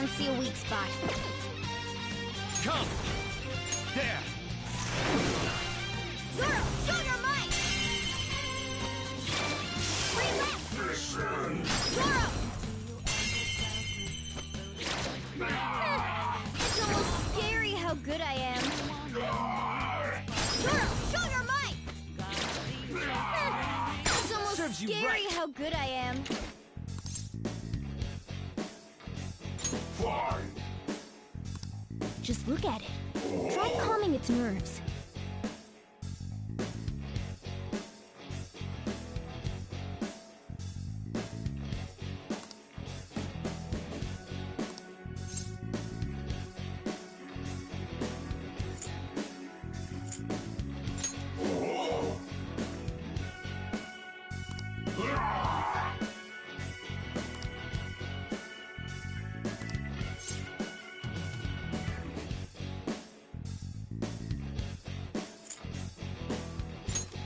don't see a weak spot. Come! There! Zoro, show your might! Free left! Zoro! It's almost scary how good I am. Zoro, show your might! It's almost Serves you scary right. how good I am. Fine. Just look at it. Try calming its nerves.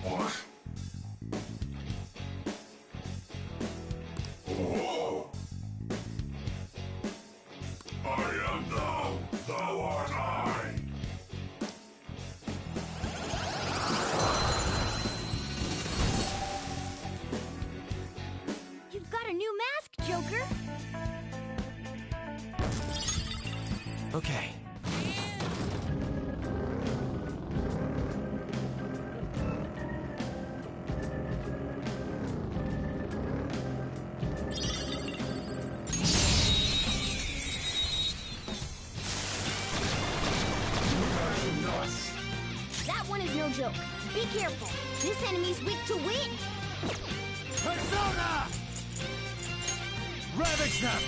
What? Oh. I am thou, thou art I. You've got a new mask, Joker. Okay. That one is no joke. Be careful. This enemy's weak to wind. Persona! Ravage them!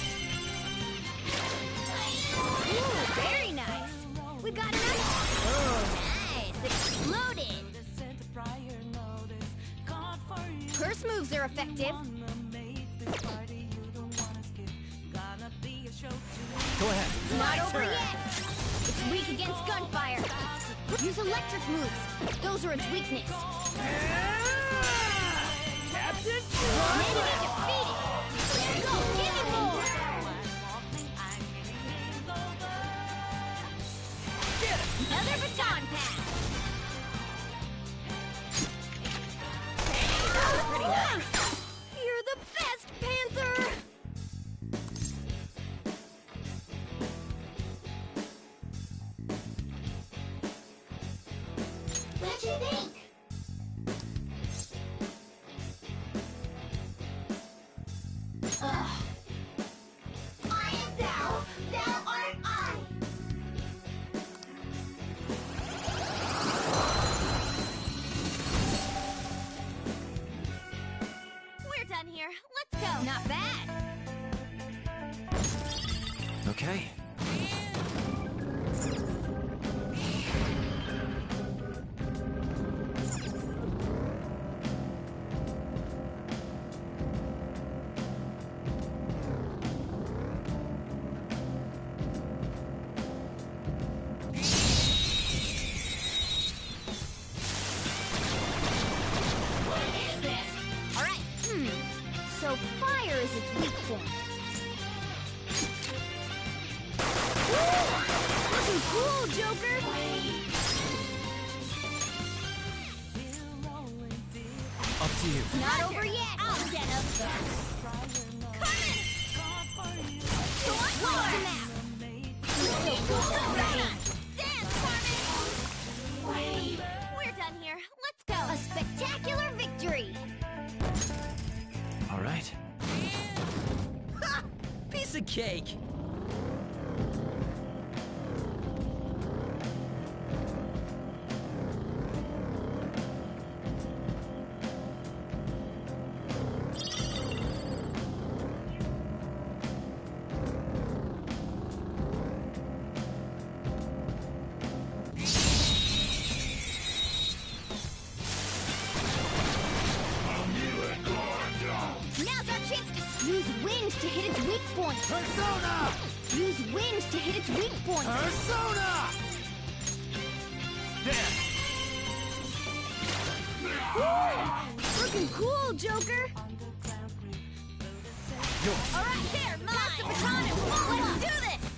Ooh, very nice. We got another. Oh, nice. Exploded. Curse moves are effective. Go ahead. Not over yet. It's weak against gunfire. Use electric moves. Those are its weakness. Captain? Enemy defeated. Go, give me more. Another baton pass. That was pretty nice. You're the best, Panther. What you think? I am thou, thou art I. We're done here. Let's go. Not bad. Okay. So fire is its weak point. Woo! Looking cool, Joker! Up to you. Not over yet! I'll get up there! Coming! What's the map? Dance, Carmen! We're done here. Let's go! A spectacular victory! All right. Ha! Piece of cake. Now's our chance to use wind to hit its weak point. Persona! Use wind to hit its weak point. Persona! There. Looking cool, Joker. Yours. All right, there, pass the baton and let's do this.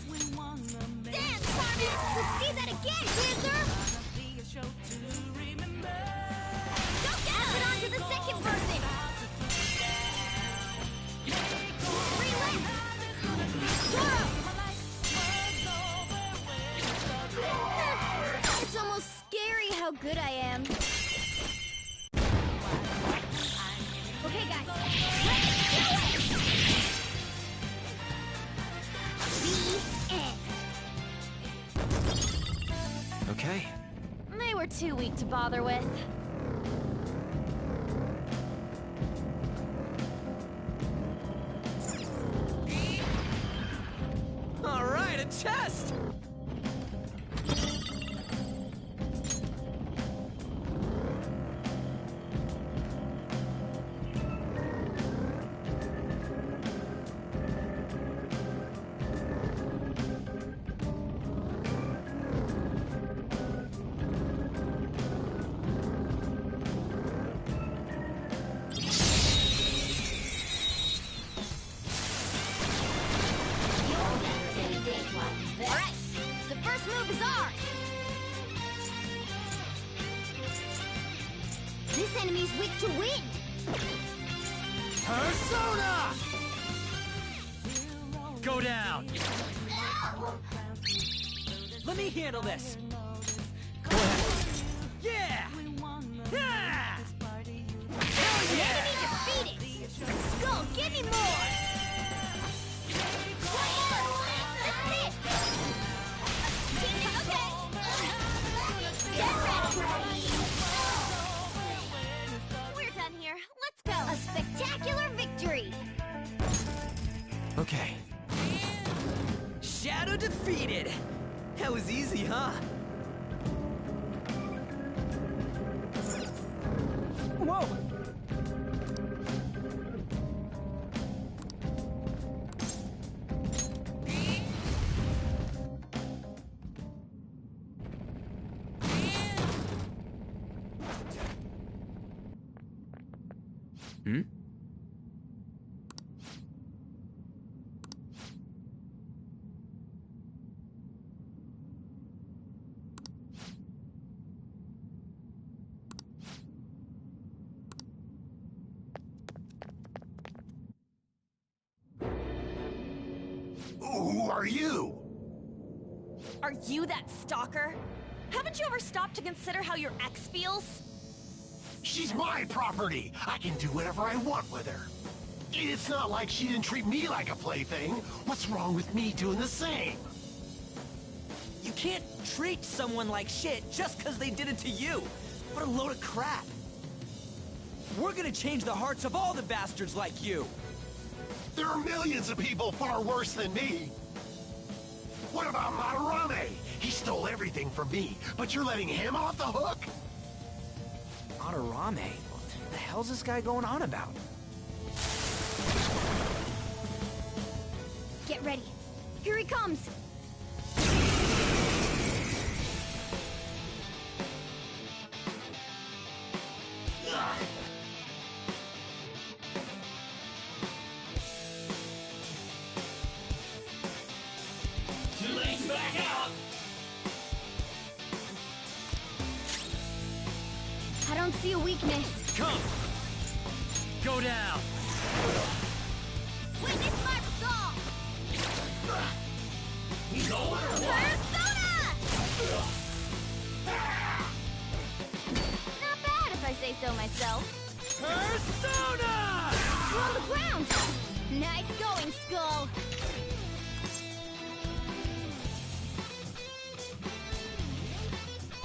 Thanks, Wizard! Go get him! Pass it on to the second person! Relay! Zoro! It's almost scary how good I am. Okay, guys. Let's do it! The end. Okay. They were too weak to bother with. All right, a test! Alright, the first move is ours! This enemy's weak to wind! Persona! Go down! Let me handle this! Go ahead! Yeah! Yeah! Hell yeah! Enemy defeated! Skull, give me more! One more! This is it! Okay! Get ready! We're done here. Let's go! A spectacular victory! Okay. Shadow defeated! That was easy, huh? Whoa! Hmm? Who are you? Are you that stalker? Haven't you ever stopped to consider how your ex feels? She's my property. I can do whatever I want with her. It's not like she didn't treat me like a plaything. What's wrong with me doing the same? You can't treat someone like shit just because they did it to you. What a load of crap. We're gonna change the hearts of all the bastards like you. There are millions of people far worse than me. What about Madarame? He stole everything from me, but you're letting him off the hook? Madarame? What the hell's this guy going on about? Get ready. Here he comes! Too late to back out! I don't see a weakness. Come! Go down! Witness my resolve! He's over! Persona! Not bad if I say so myself. Persona! You're on the ground! Nice going, Skull!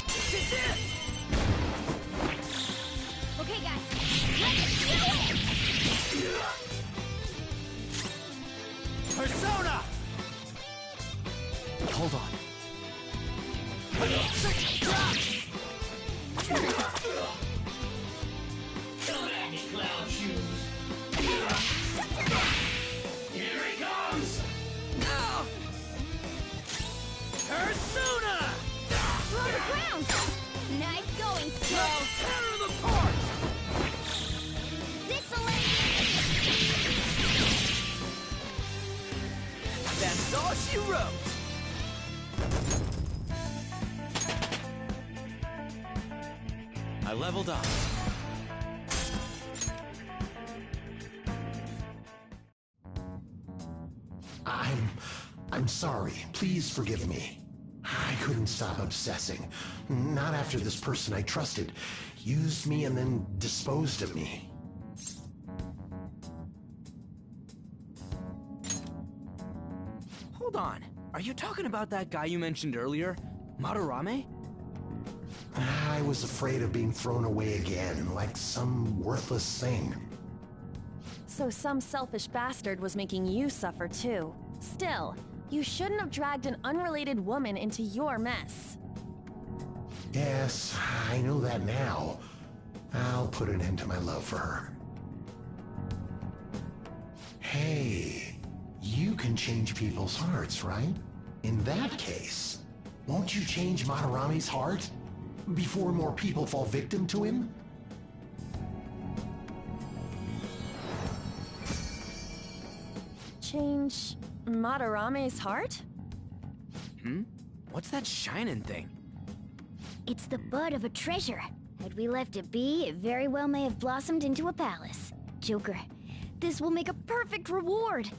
This is it! Okay, guys, let's do it! Persona! Hold on. Come at me, clown shoes! Here he comes! Persona! You're on the ground! Nice going, Skull! Tear him apart! This'll end That's all she wrote. I leveled up. I'm sorry. Please forgive me. I couldn't stop obsessing. Not after this person I trusted used me and then disposed of me. Hold on. Are you talking about that guy you mentioned earlier? Madarame? I was afraid of being thrown away again, like some worthless thing. So some selfish bastard was making you suffer too. Still, you shouldn't have dragged an unrelated woman into your mess. Yes, I know that now. I'll put an end to my love for her. Hey, you can change people's hearts, right? In that case, won't you change Madarame's heart? Before more people fall victim to him? Change Madarame's heart? What's that shining thing? It's the bud of a treasure. Had we left it be, it very well may have blossomed into a palace. Joker, this will make a perfect reward.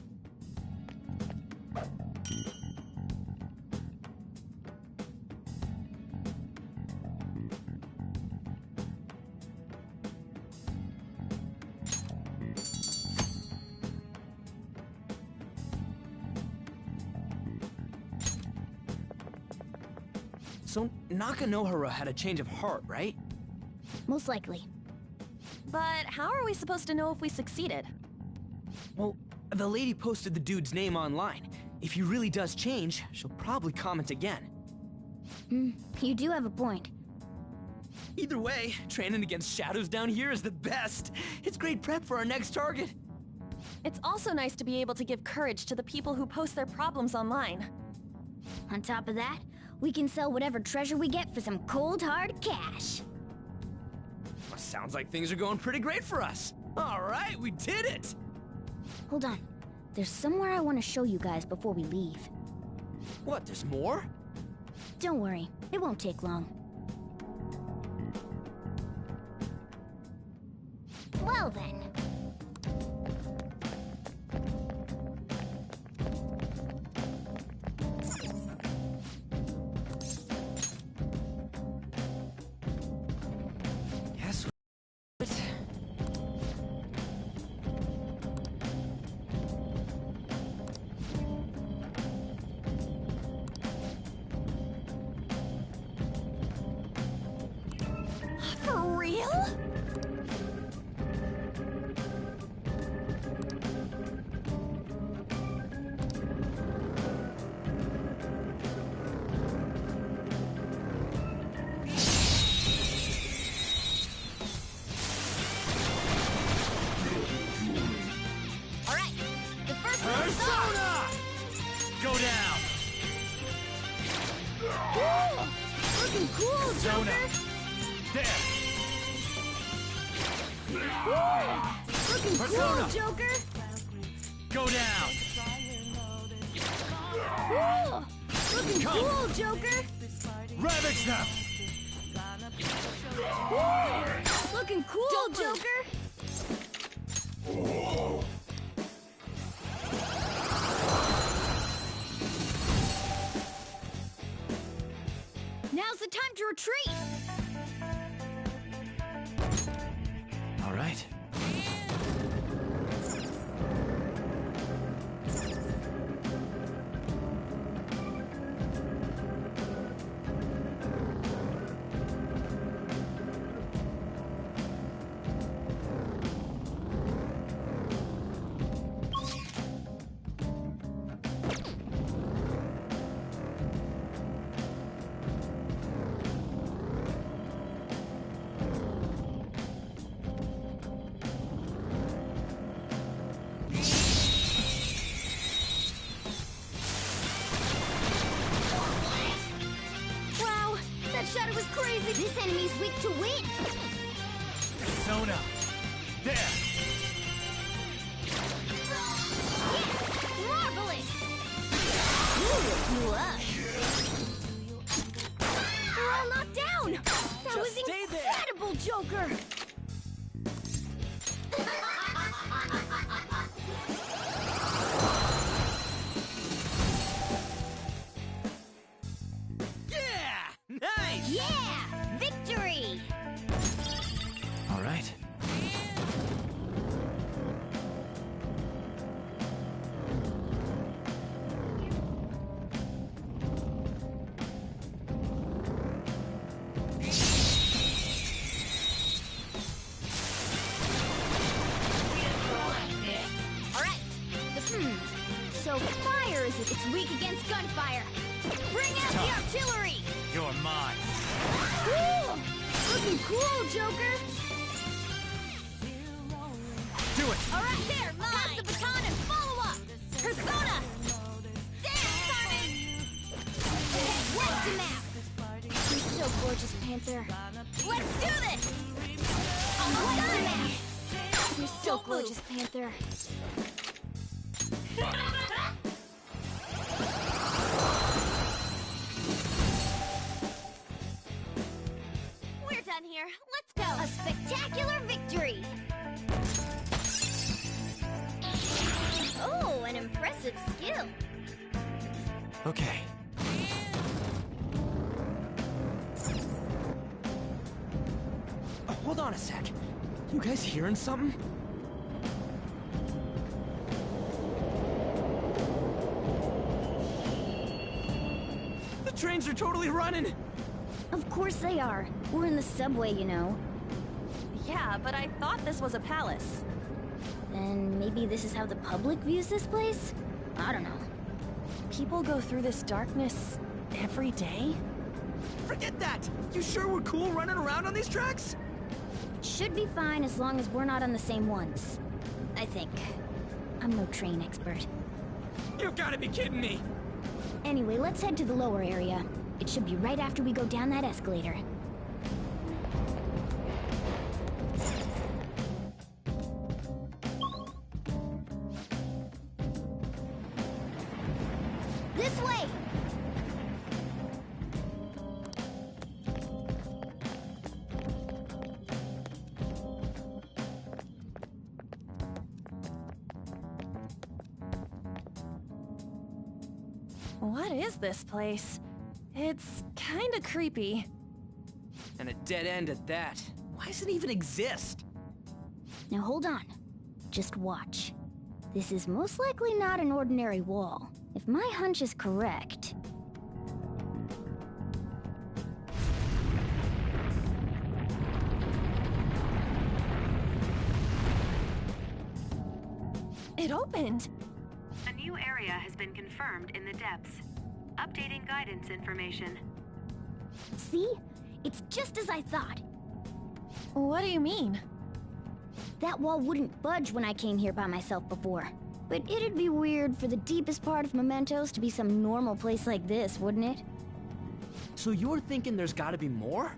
So Nakanohara had a change of heart, right? Most likely. But how are we supposed to know if we succeeded? Well, the lady posted the dude's name online. If he really does change, she'll probably comment again. You do have a point. Either way, training against shadows down here is the best. It's great prep for our next target. It's also nice to be able to give courage to the people who post their problems online. On top of that, we can sell whatever treasure we get for some cold hard cash. Well, sounds like things are going pretty great for us. All right, we did it! Hold on. There's somewhere I want to show you guys before we leave. What, there's more? Don't worry, it won't take long. Well then. Yes. For real? Alright, the first one is off! Persona! Go down! Cool! Looking cool, Zona! Joker! There! Looking Persona! cool, Joker! Go down! Cool! Looking Come. cool, Joker! Ravage them! Looking cool, Joker! Now's the time to retreat! All right. Wow, that shadow was crazy! This enemy's weak to wind! Persona! There! Yes! Marvelous! You up! We're all knocked down! That was stay there. incredible, so fire as if it's weak against gunfire. Bring out the artillery! You're mine. Cool! Looking cool, Joker! Do it! Alright, there! Pass the baton and follow up! Persona! There, Carmen! What's him out? You're so gorgeous, Panther. Let's do this! Almost done! You're so gorgeous, Panther. We're done here. Let's go. A spectacular victory! Oh, an impressive skill. Okay. Hold on a sec. You guys hearing something? The trains are totally running! Of course they are. We're in the subway, you know. Yeah, but I thought this was a palace. Then maybe this is how the public views this place? I don't know. People go through this darkness every day? Forget that! You sure we're cool running around on these tracks? Should be fine as long as we're not on the same ones. I think. I'm no train expert. You've gotta be kidding me! Anyway, let's head to the lower area. It should be right after we go down that escalator. This way! What is this place? It's kinda creepy. And a dead end at that. Why does it even exist? Now hold on. Just watch. This is most likely not an ordinary wall. If my hunch is correct... It opened! A new area has been confirmed in the depths. Updating guidance information. See? It's just as I thought. What do you mean? That wall wouldn't budge when I came here by myself before. But it'd be weird for the deepest part of Mementos to be some normal place like this, wouldn't it? So you're thinking there's gotta be more?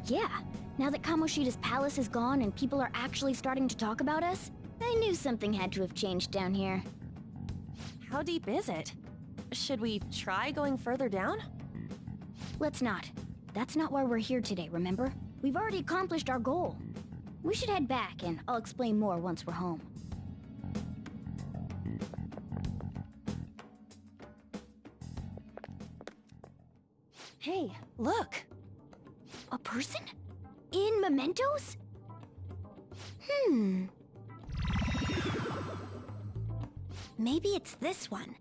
Yeah. Now that Kamoshida's palace is gone and people are actually starting to talk about us, I knew something had to have changed down here. How deep is it? Should we try going further down? Let's not. That's not why we're here today, remember? We've already accomplished our goal. We should head back, and I'll explain more once we're home. Hey, look! A person? In Mementos? Maybe it's this one.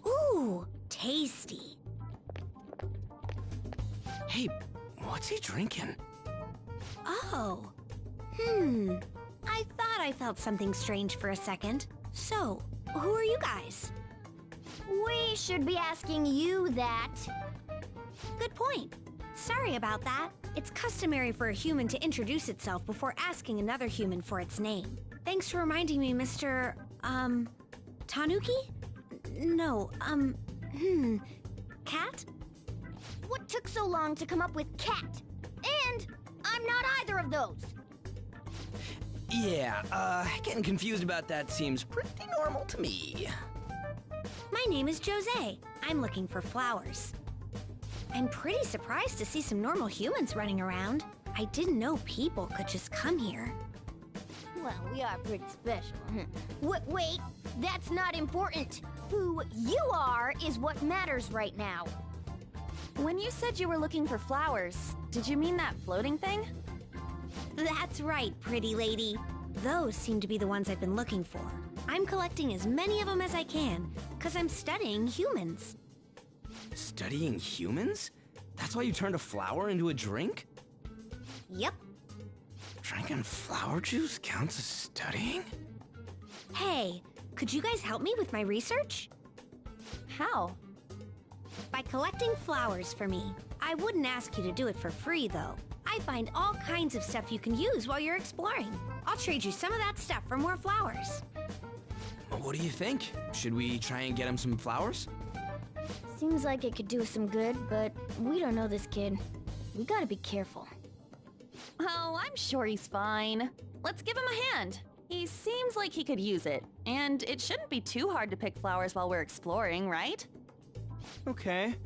Ooh, tasty. Hey, what's he drinking? Oh. I thought I felt something strange for a second. So, who are you guys? We should be asking you that. Good point. Sorry about that. It's customary for a human to introduce itself before asking another human for its name. Thanks for reminding me, Mr. Tanuki? No, Cat? What took so long to come up with cat? And I'm not either of those. Yeah, getting confused about that seems pretty normal to me. My name is Jose. I'm looking for flowers. I'm pretty surprised to see some normal humans running around. I didn't know people could just come here. Well, we are pretty special. Wait, that's not important. Who you are is what matters right now. When you said you were looking for flowers, did you mean that floating thing? That's right, pretty lady. Those seem to be the ones I've been looking for. I'm collecting as many of them as I can, because I'm studying humans. Studying humans? That's why you turned a flower into a drink? Yep. Drinking flower juice counts as studying? Hey, could you guys help me with my research? How? By collecting flowers for me. I wouldn't ask you to do it for free, though. I find all kinds of stuff you can use while you're exploring. I'll trade you some of that stuff for more flowers. What do you think? Should we try and get him some flowers? Seems like it could do us some good, but we don't know this kid. We gotta be careful. Oh, I'm sure he's fine. Let's give him a hand. He seems like he could use it, and it shouldn't be too hard to pick flowers while we're exploring, right? Okay.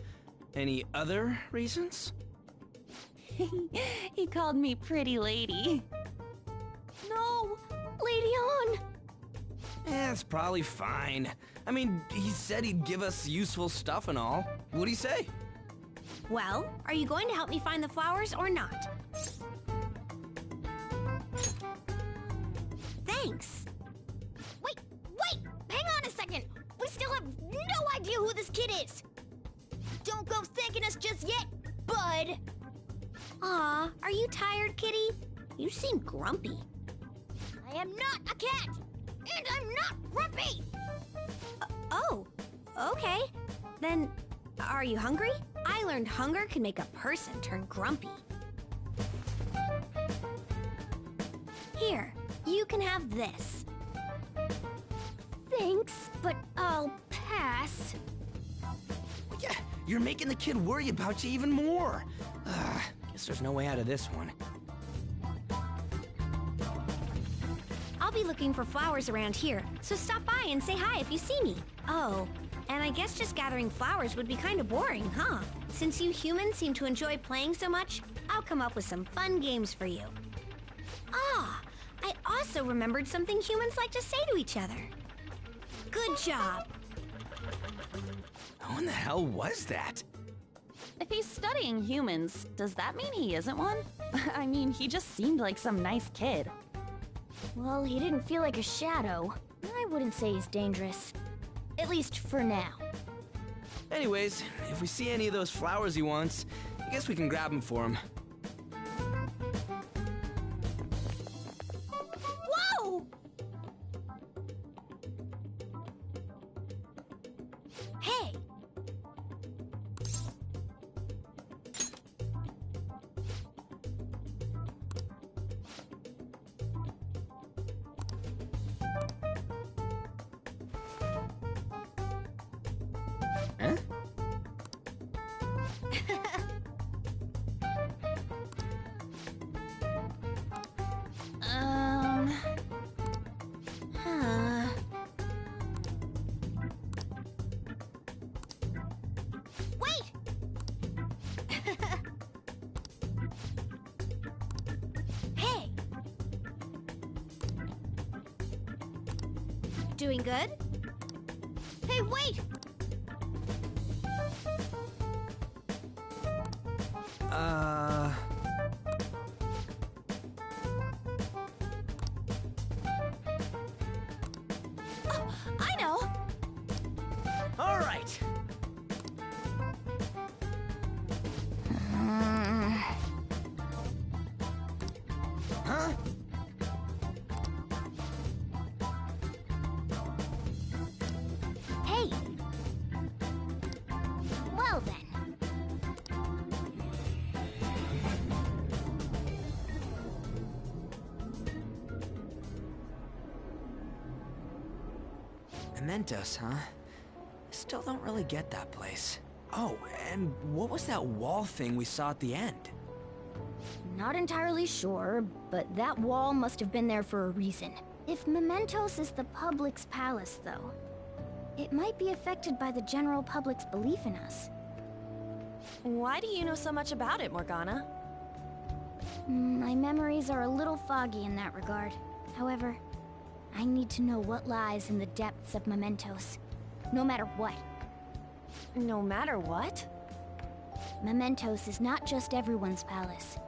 Any other reasons? He called me pretty lady. No! Lady on! It's probably fine. I mean, he said he'd give us useful stuff and all. What'd he say? Well, are you going to help me find the flowers or not? Thanks. Wait! Hang on a second! We still have no idea who this kid is! Don't go thanking us just yet, bud! Aw, are you tired, kitty? You seem grumpy. I am not a cat! And I'm not grumpy! Oh, okay. Then, are you hungry? I learned hunger can make a person turn grumpy. Here, you can have this. Thanks, but I'll pass. Yeah, you're making the kid worry about you even more. Guess there's no way out of this one. I'll be looking for flowers around here, so stop by and say hi if you see me. Oh, and I guess just gathering flowers would be kind of boring, huh? Since you humans seem to enjoy playing so much, I'll come up with some fun games for you. Ah, I also remembered something humans like to say to each other. Good job. Who in the hell was that? If he's studying humans, does that mean he isn't one? I mean, he just seemed like some nice kid. Well, he didn't feel like a shadow. I wouldn't say he's dangerous. At least for now. Anyways, if we see any of those flowers he wants, I guess we can grab them for him. Whoa! Hey! Huh? Huh. Wait! Hey! Doing good? Hey, wait! I know! All right. Huh? Hey! Well then. Mementos, huh? Still don't really get that place. Oh, and what was that wall thing we saw at the end? Not entirely sure, but that wall must have been there for a reason. If Mementos is the public's palace, though, it might be affected by the general public's belief in us. Why do you know so much about it, Morgana? My memories are a little foggy in that regard. However, I need to know what lies in the depths of Mementos, no matter what. No matter what? Mementos is not just everyone's palace.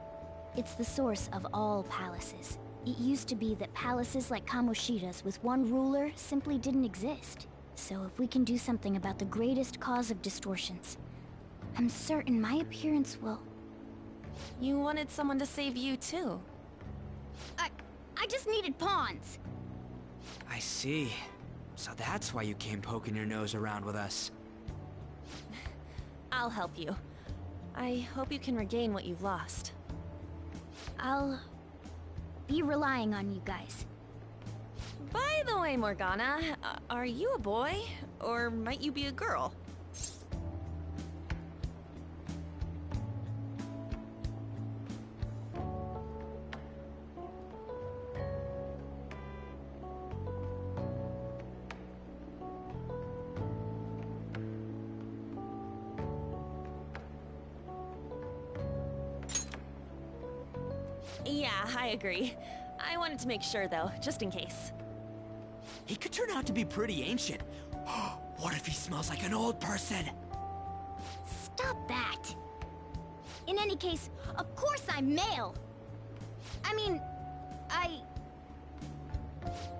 It's the source of all palaces. It used to be that palaces like Kamoshida's with one ruler simply didn't exist. So if we can do something about the greatest cause of distortions, I'm certain my appearance will... You wanted someone to save you, too. I just needed pawns. I see. So that's why you came poking your nose around with us. I'll help you. I hope you can regain what you've lost. I'll be relying on you guys. By the way, Morgana, are you a boy? Or might you be a girl? Yeah, I agree. I wanted to make sure, though, just in case. He could turn out to be pretty ancient. What if he smells like an old person? Stop that! In any case, of course I'm male! I mean,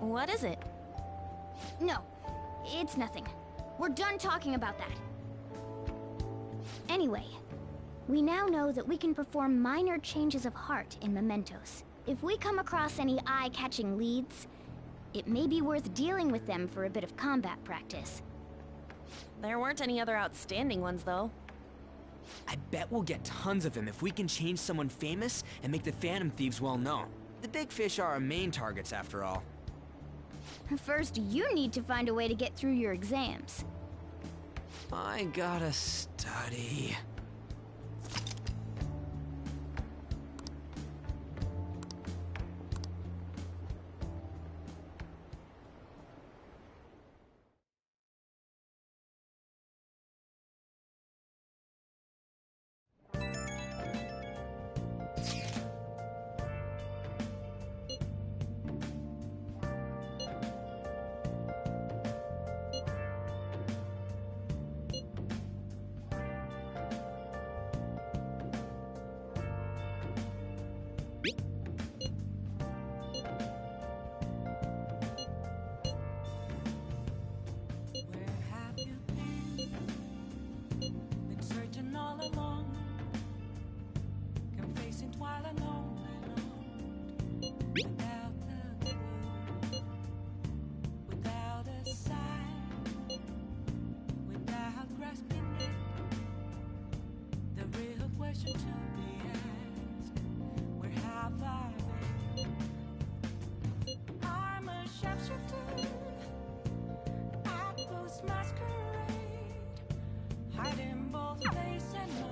What is it? No, it's nothing. We're done talking about that. Anyway, we now know that we can perform minor changes of heart in mementos. If we come across any eye-catching leads, it may be worth dealing with them for a bit of combat practice. There weren't any other outstanding ones, though. I bet we'll get tons of them if we can change someone famous and make the Phantom Thieves well known. The big fish are our main targets, after all. First, you need to find a way to get through your exams. I gotta study.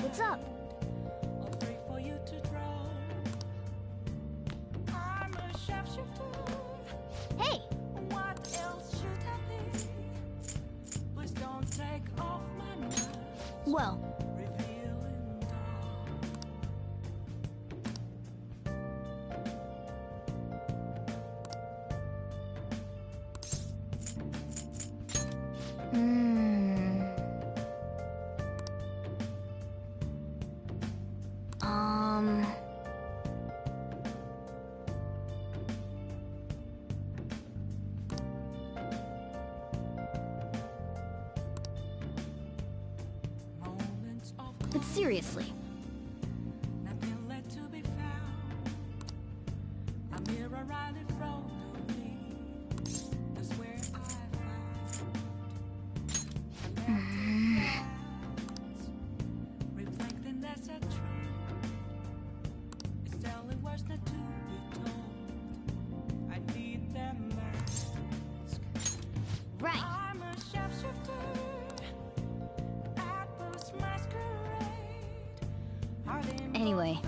What's up? Hey! Well, but seriously, right. Anyway.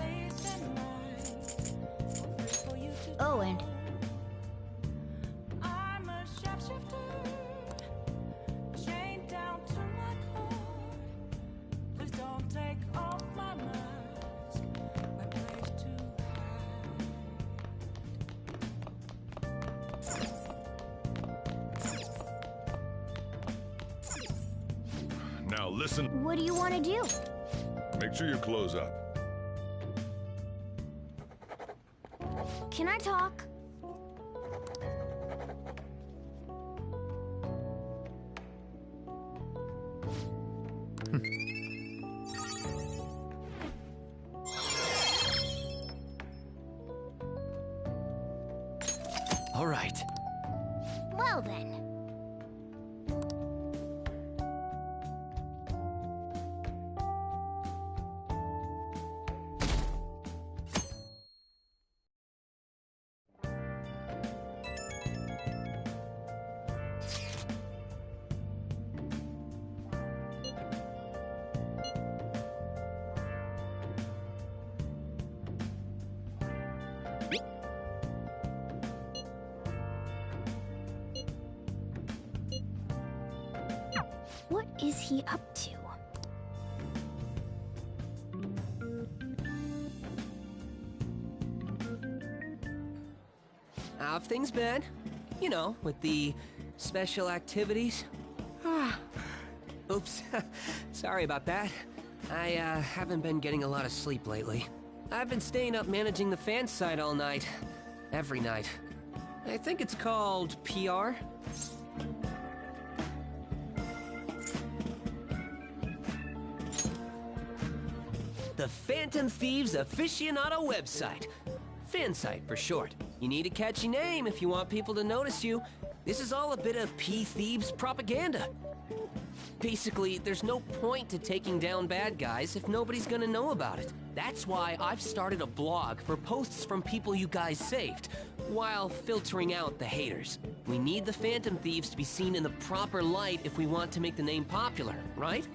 Oh, and Now listen, what do you want to do? make sure you close up. Can I talk? All right. Well then. What is he up to? How have things been? You know, with the special activities? Oops. Sorry about that. I haven't been getting a lot of sleep lately. I've been staying up managing the fan site all night. Every night. I think it's called PR. The Phantom Thieves aficionado website. Fan site for short. You need a catchy name if you want people to notice you. This is all a bit of Thieves propaganda. Basically, there's no point to taking down bad guys if nobody's gonna know about it. That's why I've started a blog for posts from people you guys saved, while filtering out the haters. We need the Phantom Thieves to be seen in the proper light if we want to make the name popular, right?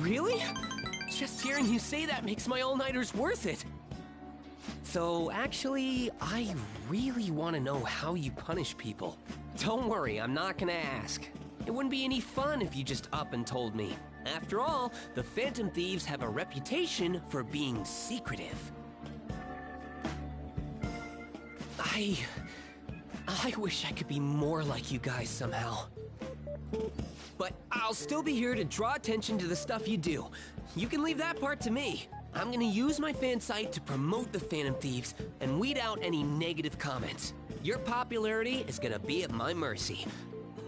Really? Just hearing you say that makes my all-nighters worth it. So, actually, I really want to know how you punish people. Don't worry, I'm not gonna ask. It wouldn't be any fun if you just up and told me. After all, the Phantom Thieves have a reputation for being secretive. I wish I could be more like you guys somehow. But I'll still be here to draw attention to the stuff you do. You can leave that part to me. I'm gonna use my fan site to promote the Phantom Thieves and weed out any negative comments. Your popularity is gonna be at my mercy.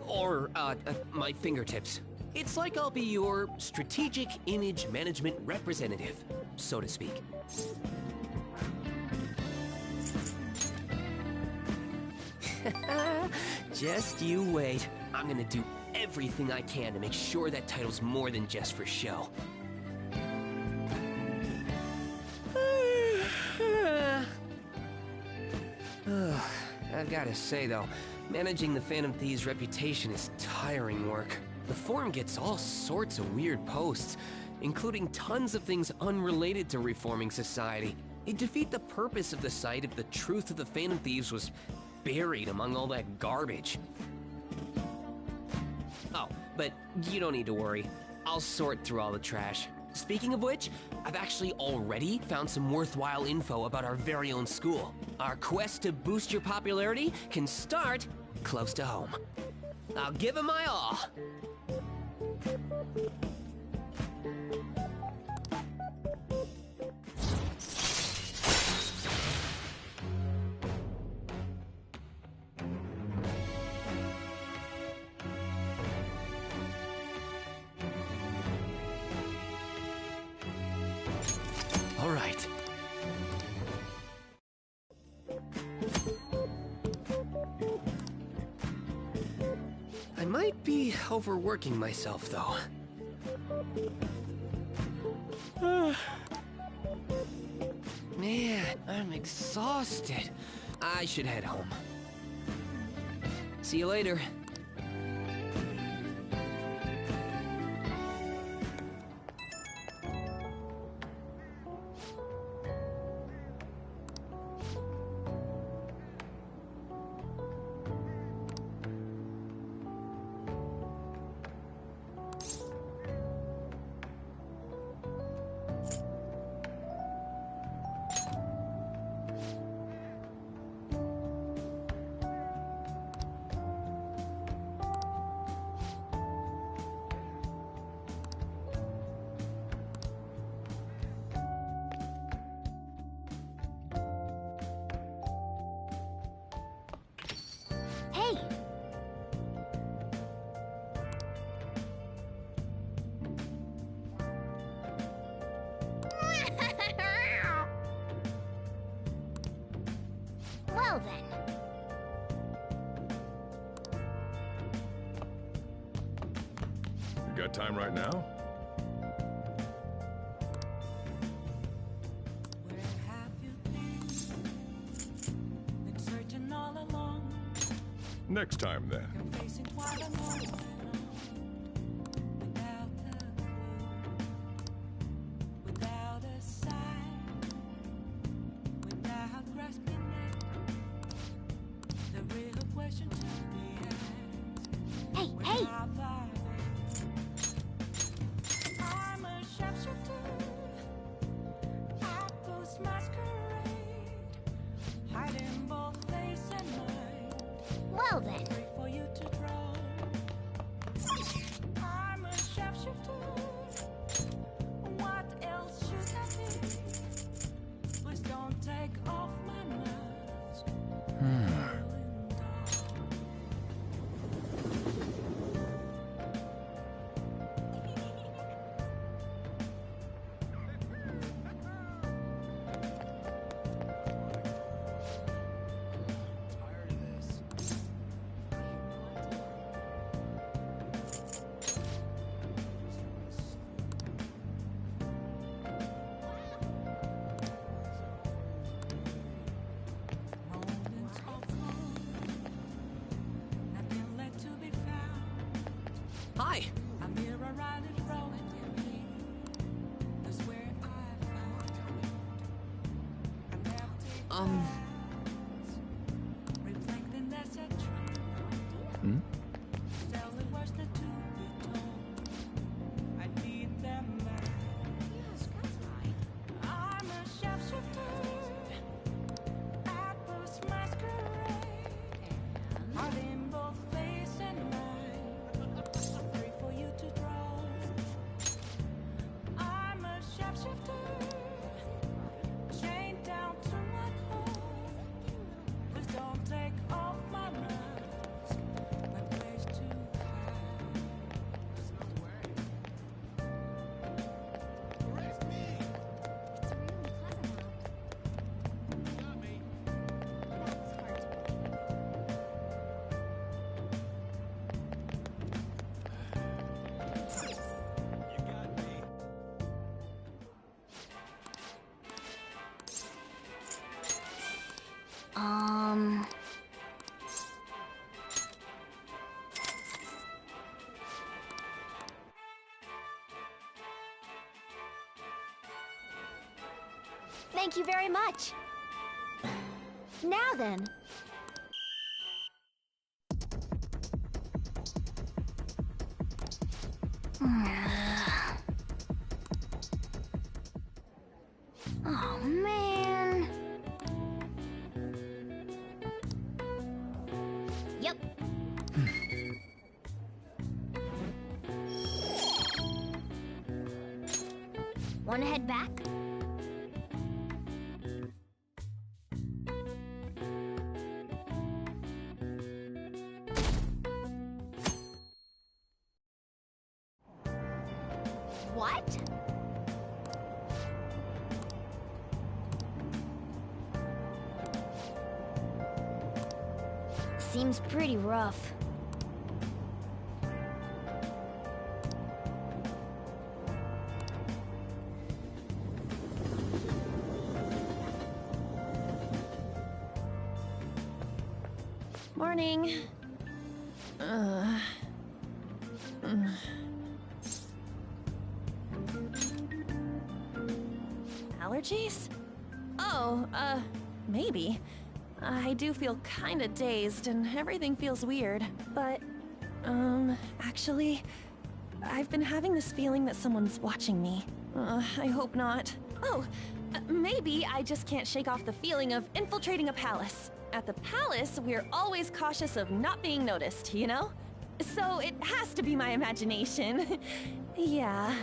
Or, my fingertips. It's like I'll be your strategic image management representative, so to speak. Just you wait. I'm gonna do everything I can to make sure that title's more than just for show. I've gotta say though, managing the Phantom Thieves' reputation is tiring work. The forum gets all sorts of weird posts, including tons of things unrelated to reforming society. It'd defeat the purpose of the site if the truth of the Phantom Thieves was buried among all that garbage. Oh, but you don't need to worry. I'll sort through all the trash. Speaking of which, I've actually already found some worthwhile info about our very own school. Our quest to boost your popularity can start close to home. I'll give it my all. All right. I might be overworking myself, though. Man, I'm exhausted. I should head home. See you later. Hey! Well then. You got time right now? Next time, then. Hey, hey! I'm a sharpshooter. I post masquerade, hiding both face and mind. Well then. Free for you to draw. I'm a sharpshooter. What else should I be? Please don't take off my mask. Moments of fun, nothing left to be found. Hi. A mirror right in front of me. Reflecting that's a truth. Hmm? Tell the words that to be told. I need them now. Yes, that's right. I'm a shapeshifter. Apples masquerade. Heart in both face and mind. Free for you to draw. I'm a shapeshifter. Chained down to my core. Please don't take off my mask. My place to hide. It's really pleasant out. That's hard to believe. Thank you very much. Now then. Oh, man. Yep. Wanna head back? What? Seems pretty rough. Morning. Allergies? Oh, maybe. I do feel kinda dazed and everything feels weird. But, actually, I've been having this feeling that someone's watching me. I hope not. Oh, maybe I just can't shake off the feeling of infiltrating a palace. At the palace, we're always cautious of not being noticed, you know? So it has to be my imagination. Yeah.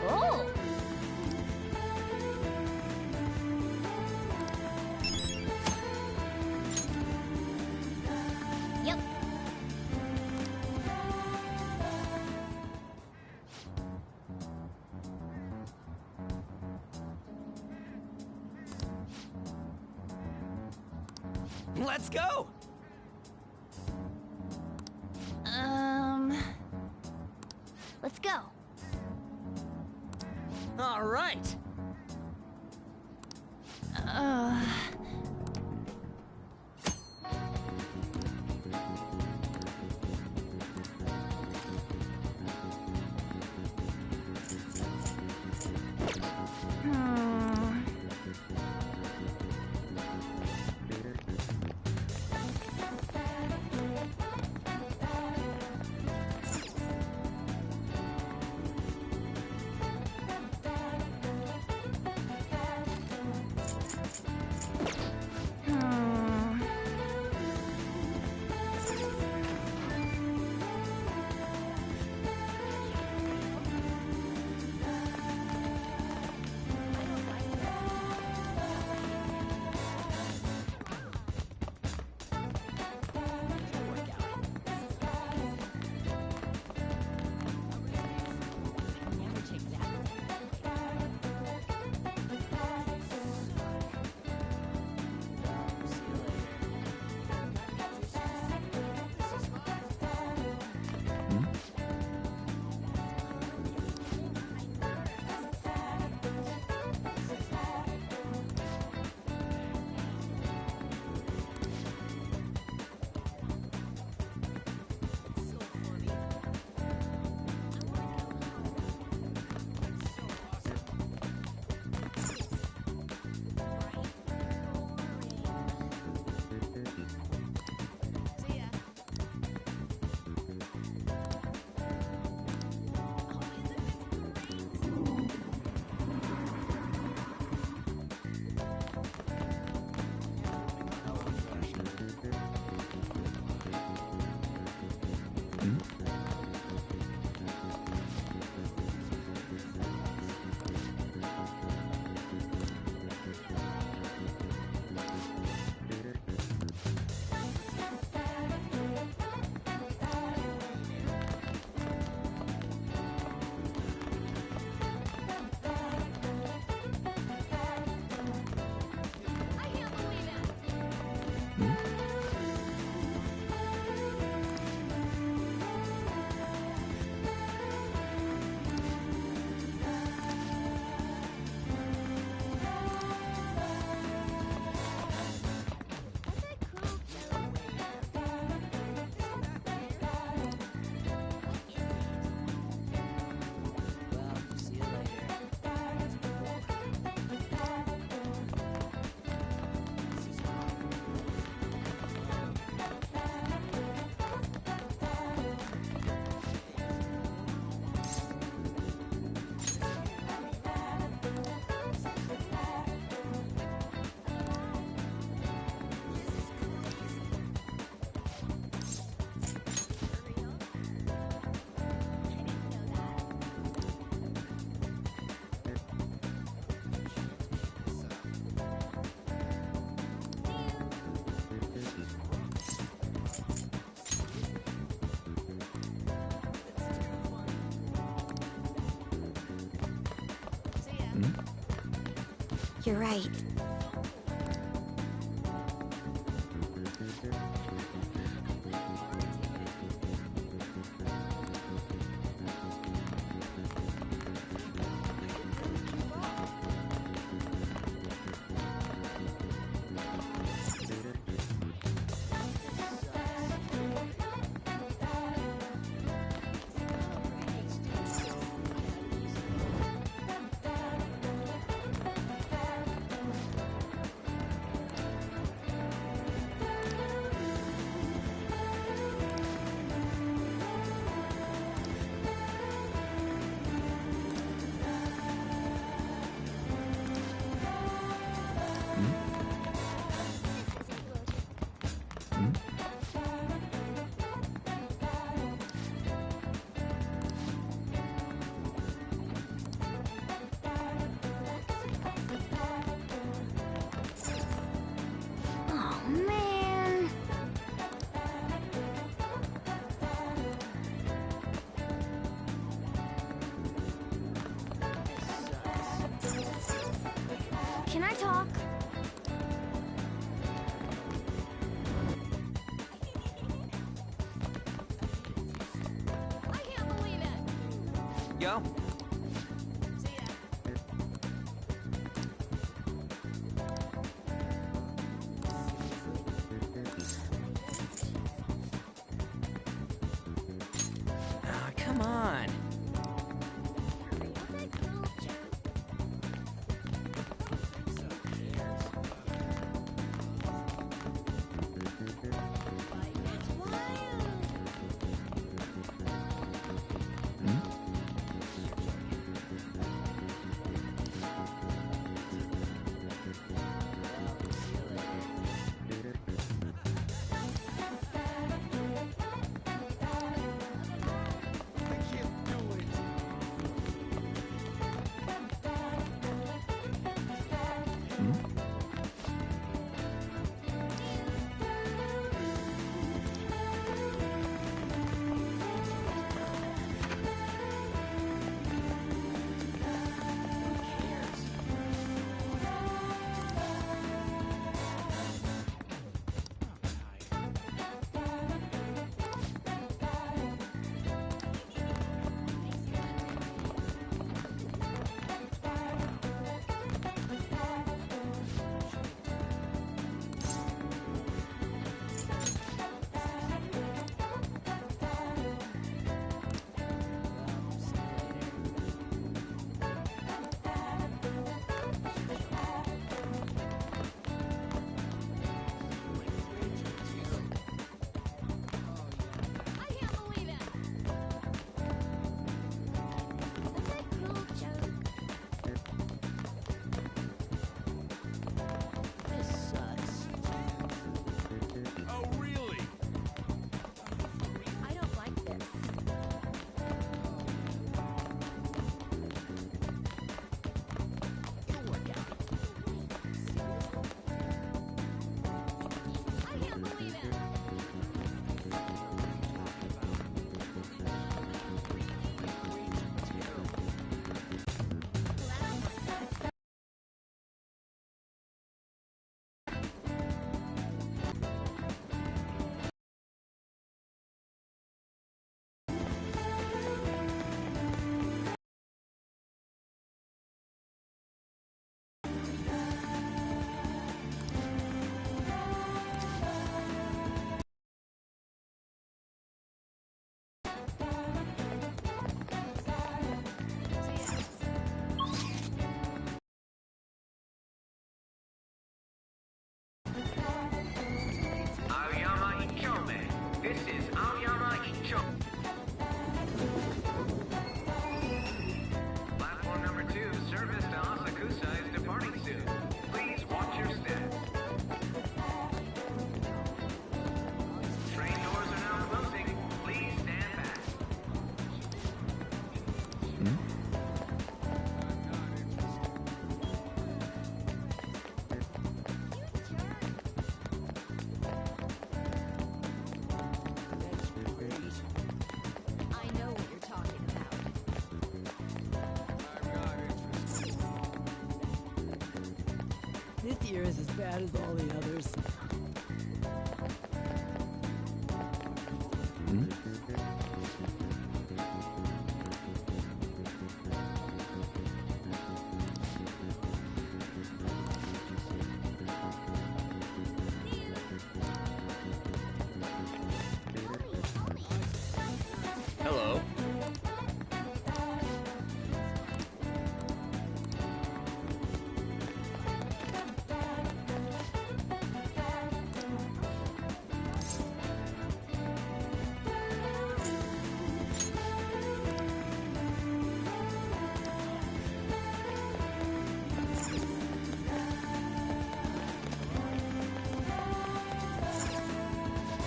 Oh! Yep. Let's go! Let's go. All right. You're right. Oh, man. Can I talk? I can't believe it. Yo. Ah, come on. year is as bad as all the others. Hello.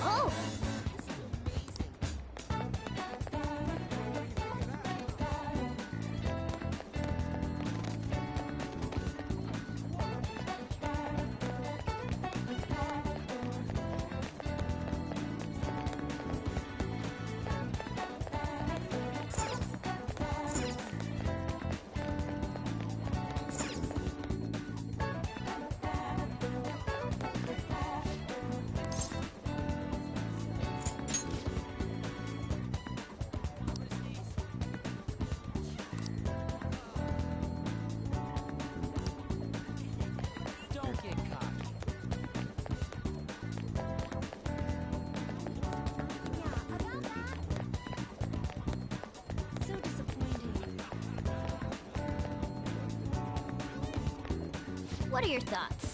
Oh! Don't get cocky. Yeah, about that? So disappointing. What are your thoughts?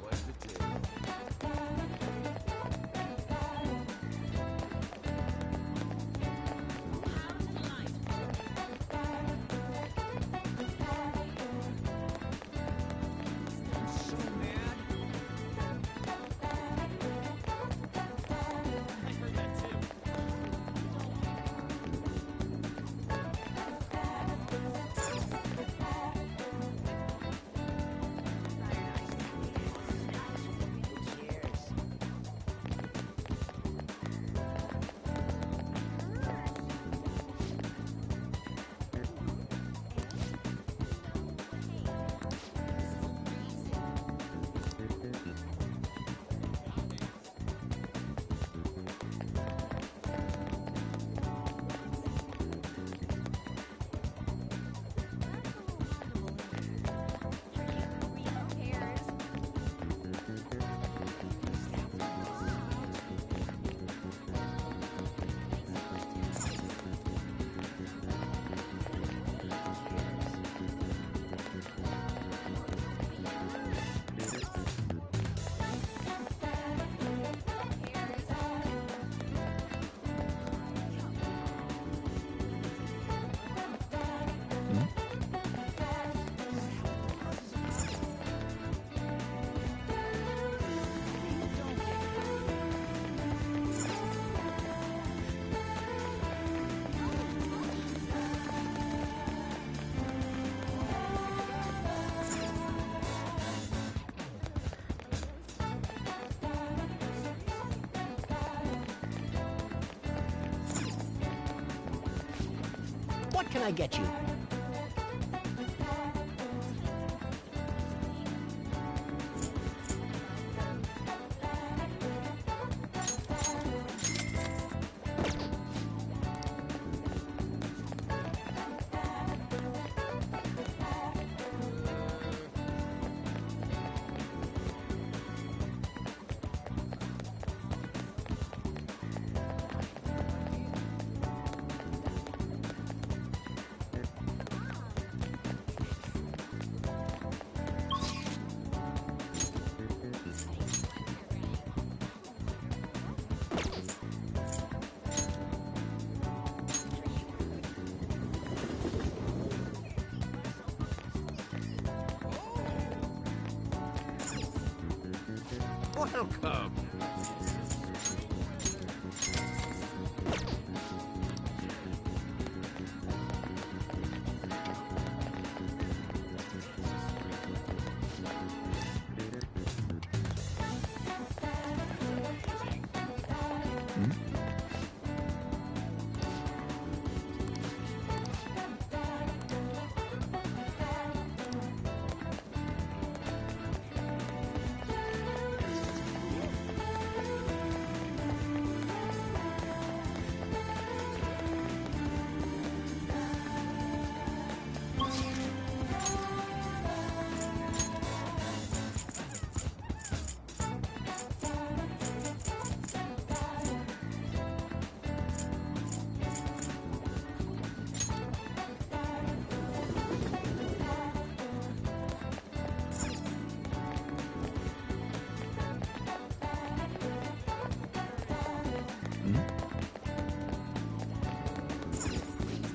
What's the deal? So mad. I heard that too. What can I get you? Welcome.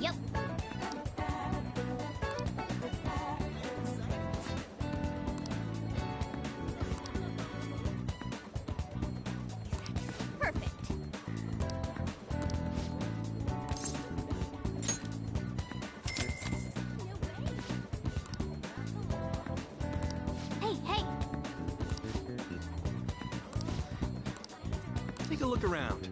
Yep. Perfect. Hey, hey! Take a look around.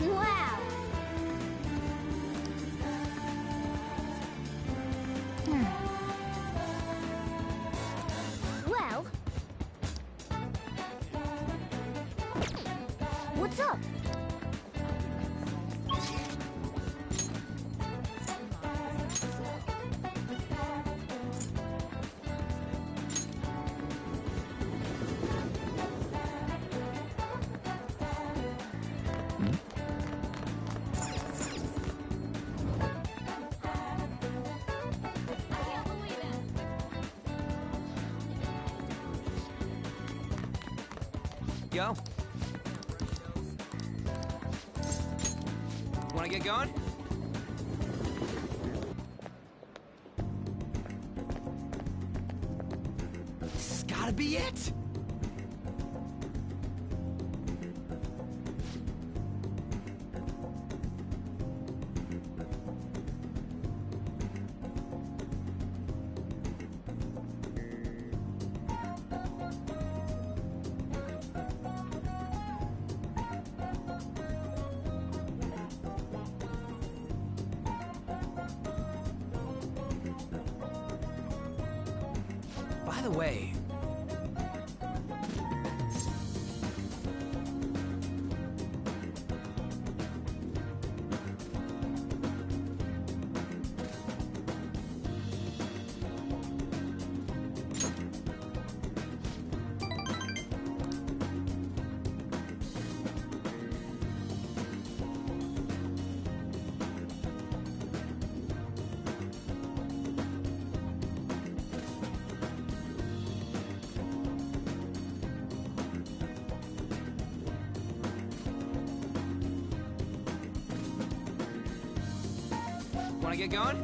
Wow! Well... What's up? I can't believe it! Yo. Wanna get going? This has gotta be it! By the way, wanna get going?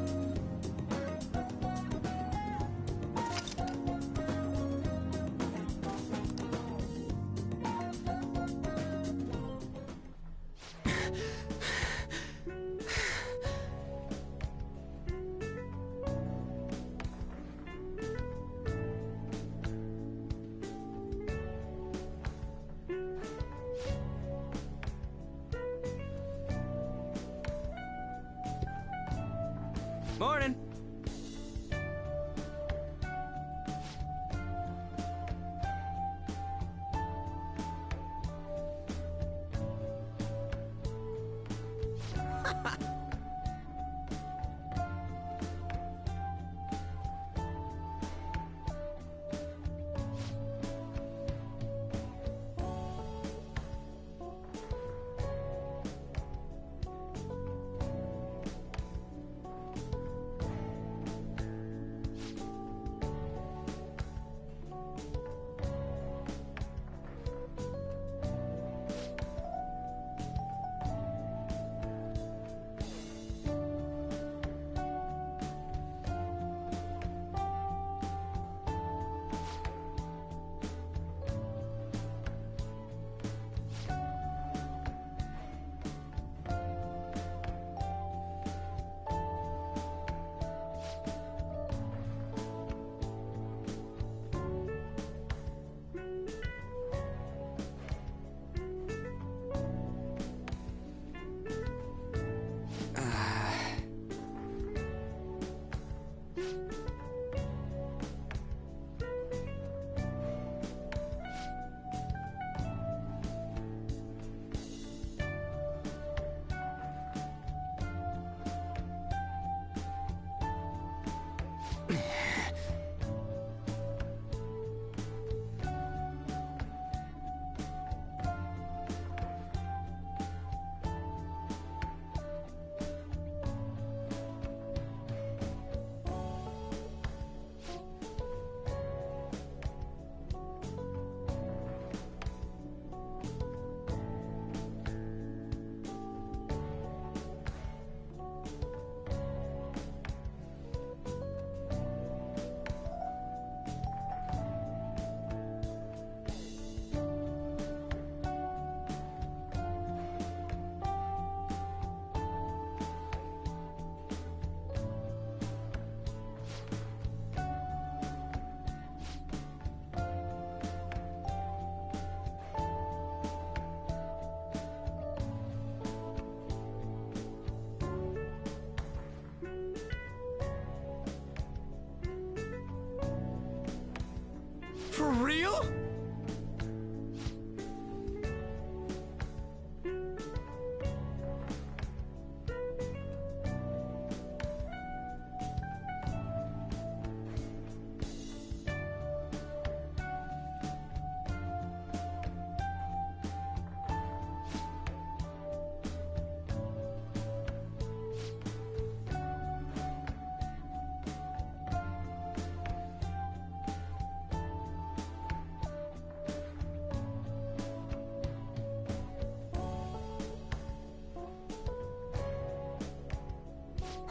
Morning.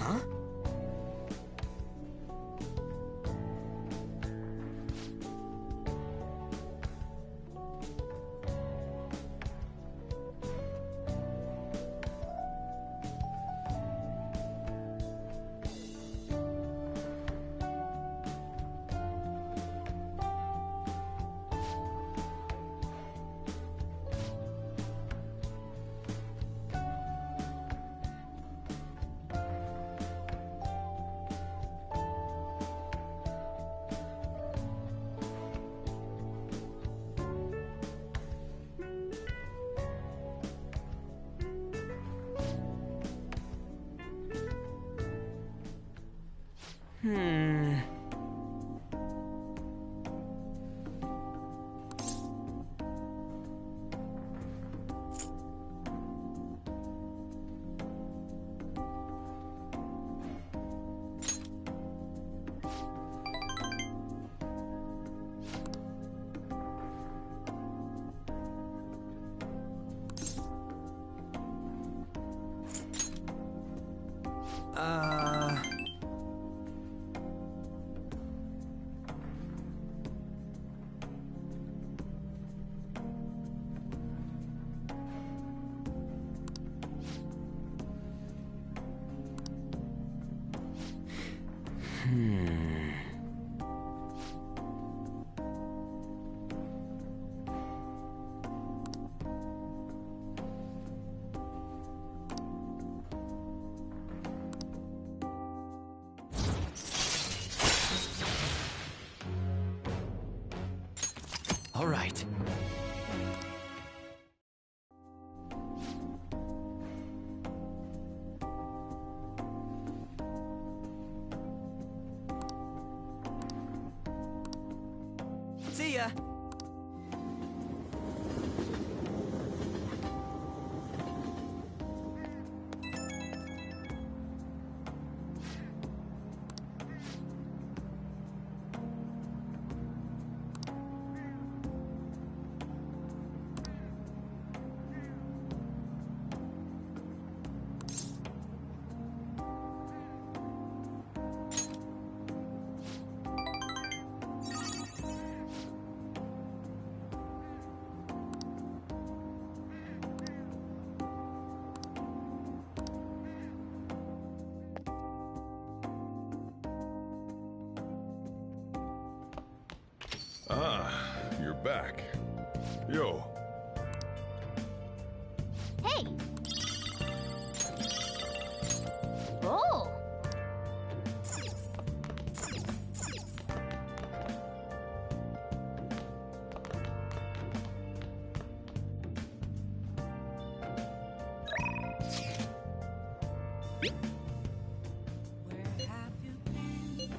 Huh? All right. See ya. Ah, you're back. Yo, Hey! Oh! Where have you been?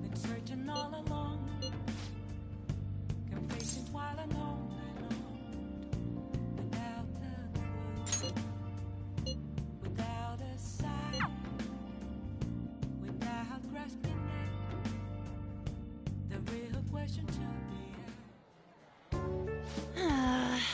Been searching all along, confessing while alone and on, without a clue, without a sign, without grasping it. The real question to be asked.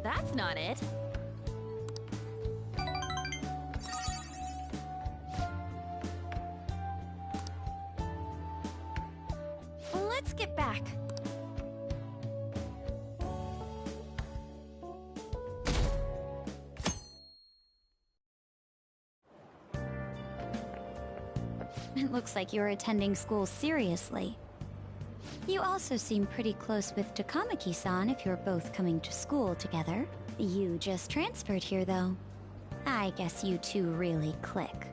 That's not it. Let's get back. It looks like you're attending school seriously. You also seem pretty close with Takamaki-san if you're both coming to school together. You just transferred here, though. I guess you two really click.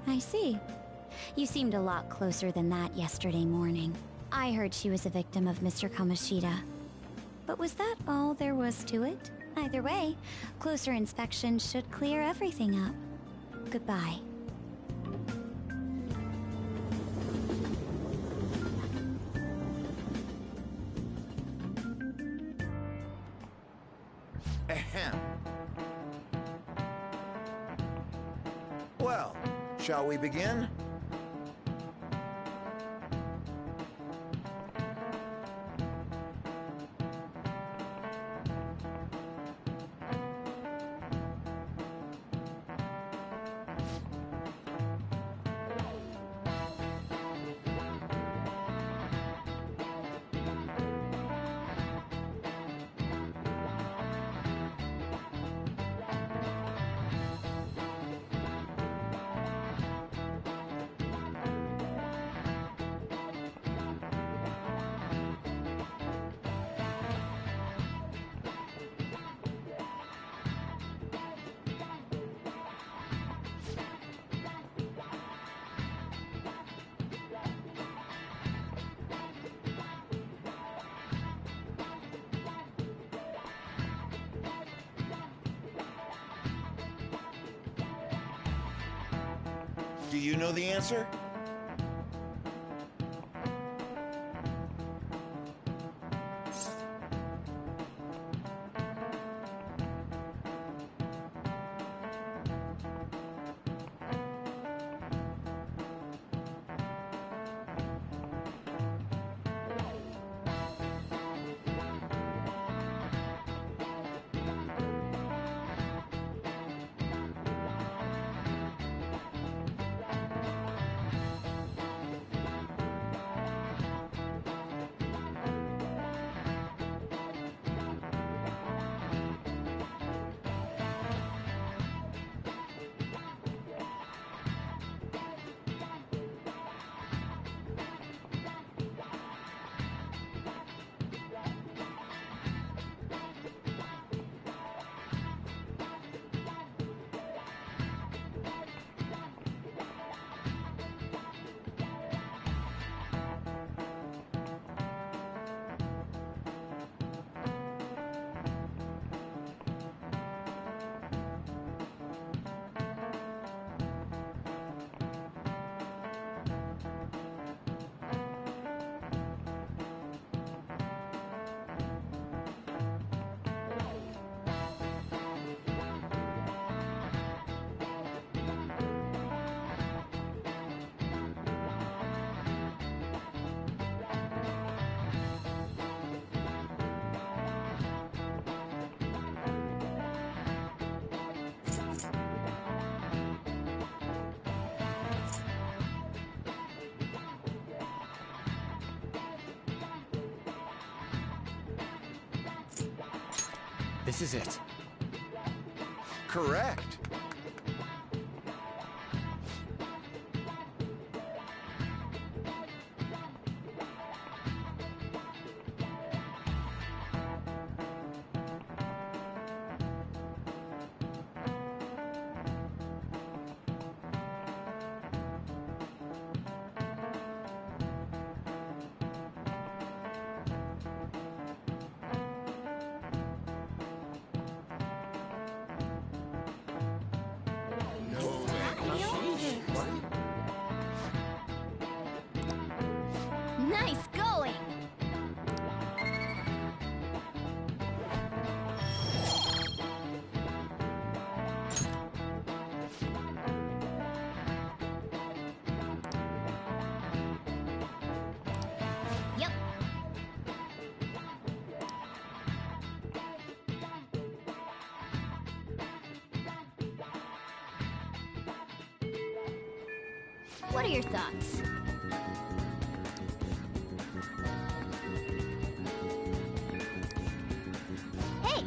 I see. You seemed a lot closer than that yesterday morning. I heard she was a victim of Mr. Kamoshida. But was that all there was to it? Either way, closer inspection should clear everything up. Goodbye. Well, shall we begin? Do you know the answer? This is it. Correct. Nice going! Yep. What are your thoughts? Hey!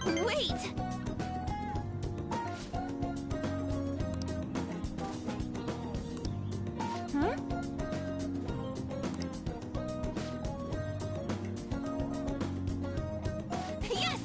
Wait! Huh? Yes!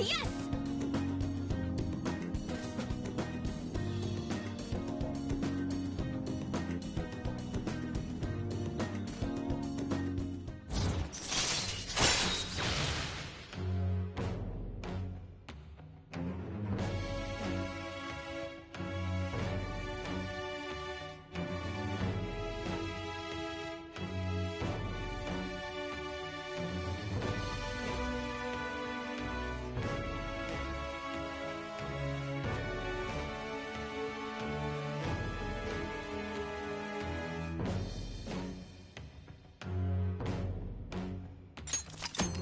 Yes!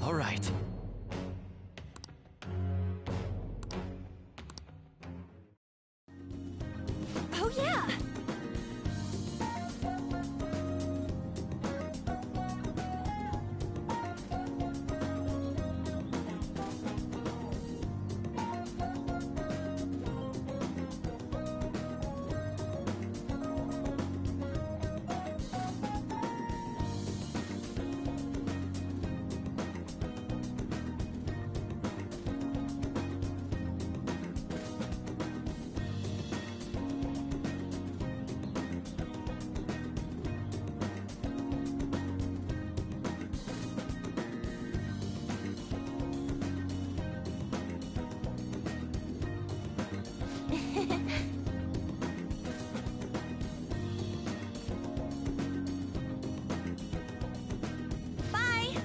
All right. Oh yeah! Bye!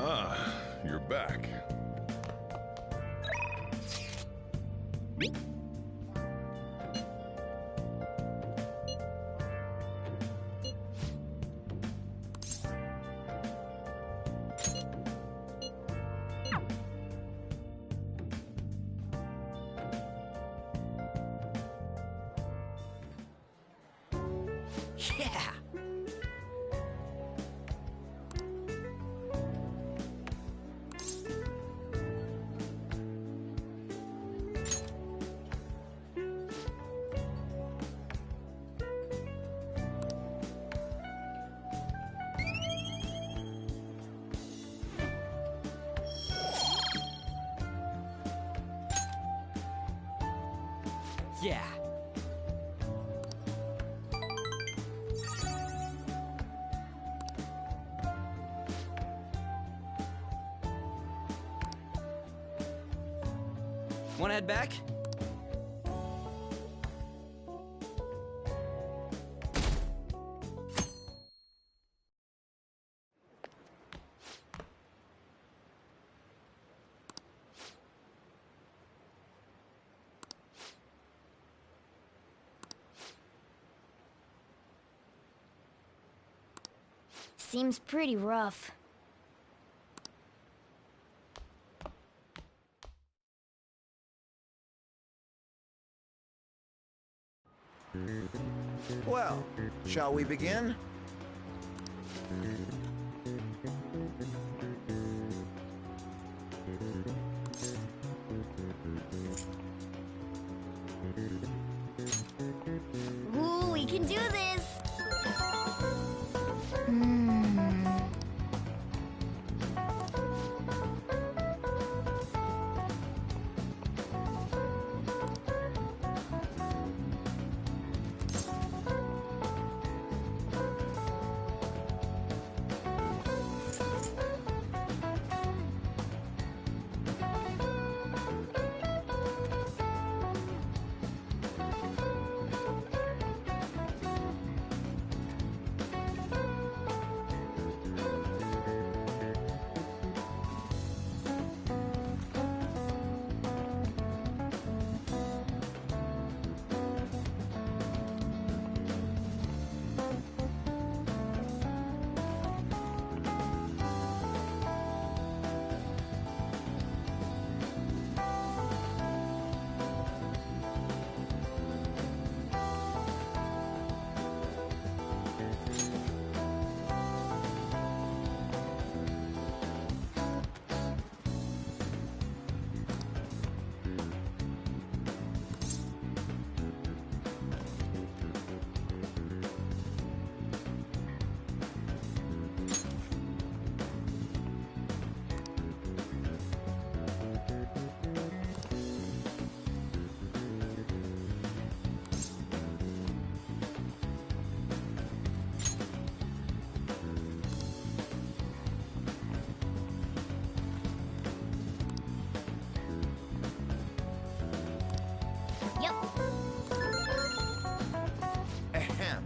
Ah, you're back. Yeah! Yeah! Wanna head back? seems pretty rough. Well, shall we begin? Ooh, we can do this! Yep. Ahem.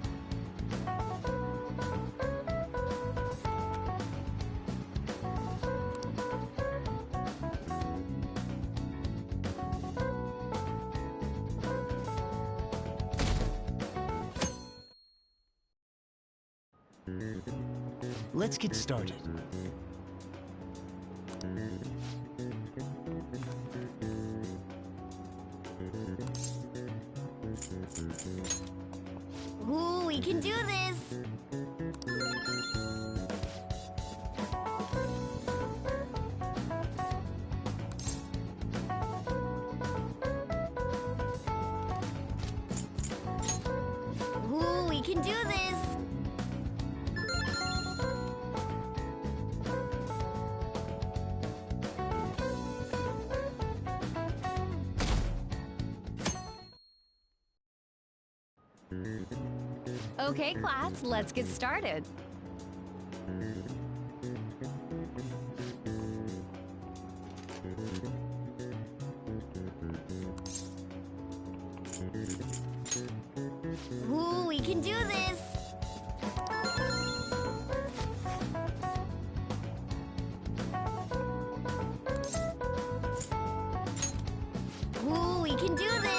Let's get started. Ooh, we can do this! Ooh, we can do this! Okay, class, let's get started. Ooh, we can do this! Ooh, we can do this!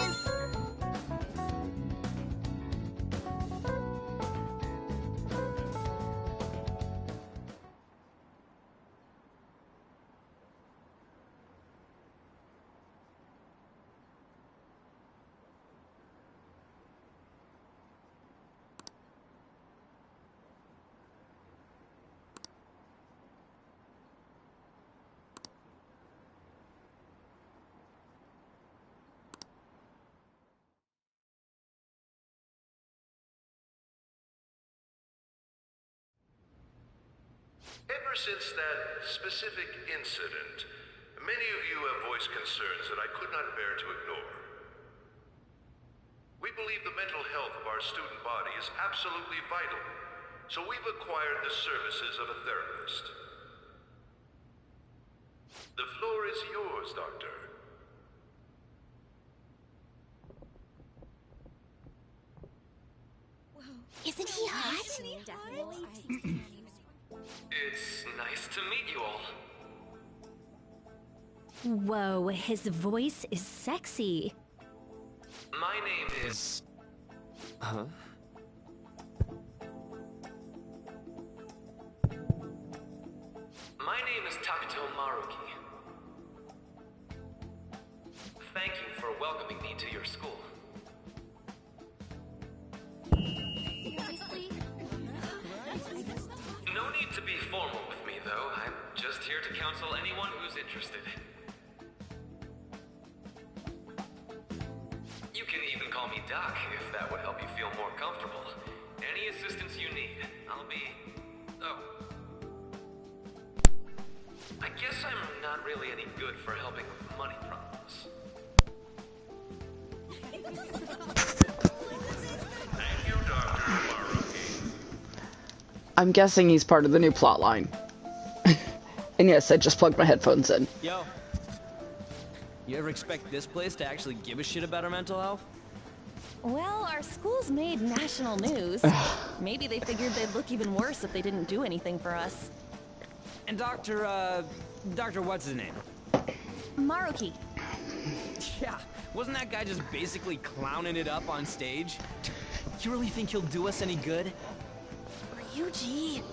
Ever since that specific incident, many of you have voiced concerns that I could not bear to ignore. We believe the mental health of our student body is absolutely vital, so we've acquired the services of a therapist. The floor is yours, Doctor. Isn't he hot? It's nice to meet you all. Whoa, his voice is sexy. My name is... Huh? My name is Takuto Maruki. Thank you for welcoming me to your school. Seriously? No need to be formal with me, though. I'm just here to counsel anyone who's interested. You can even call me Doc, if that would help you feel more comfortable. Any assistance you need, I'll be... Oh. I guess I'm not really any good for helping with money problems. Thank you, Dr. Maruki. I'm guessing he's part of the new plotline. And yes, I just plugged my headphones in. Yo. You ever expect this place to actually give a shit about our mental health? Well, our school's made national news. Maybe they figured they'd look even worse if they didn't do anything for us. And Dr. what's his name? Maruki. Yeah, wasn't that guy just basically clowning it up on stage? You really think he'll do us any good? Ryuji.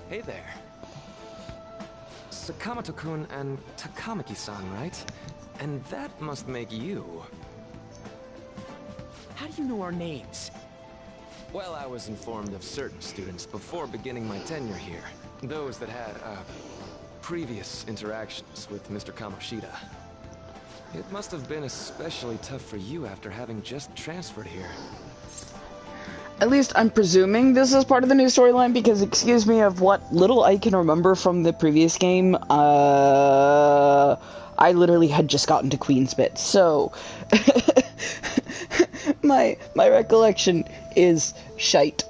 Hey there. Sakamoto-kun and Takamaki-san, right? And that must make you. How do you know our names? Well, I was informed of certain students before beginning my tenure here. Those that had, previous interactions with Mr. Kamoshida. It must have been especially tough for you after having just transferred here. At least I'm presuming this is part of the new storyline because, excuse me, of what little I can remember from the previous game, I literally had just gotten to Queen's Bit, so my recollection is shite.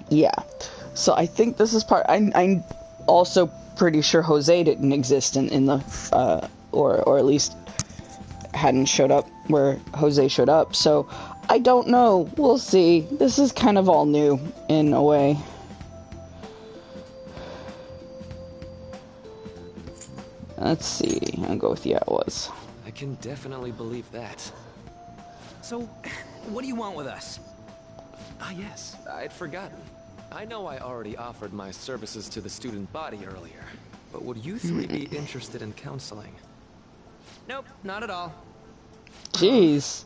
Yeah. So I think this is part. I'm also pretty sure Jose didn't exist in the or at least hadn't showed up where Jose showed up. So I don't know. We'll see. This is kind of all new in a way. Let's see. I'll go with yeah, it was. I can definitely believe that. So, what do you want with us? Ah, yes, I'd forgotten. I know I already offered my services to the student body earlier, but would you three be interested in counseling? Nope, not at all. Jeez.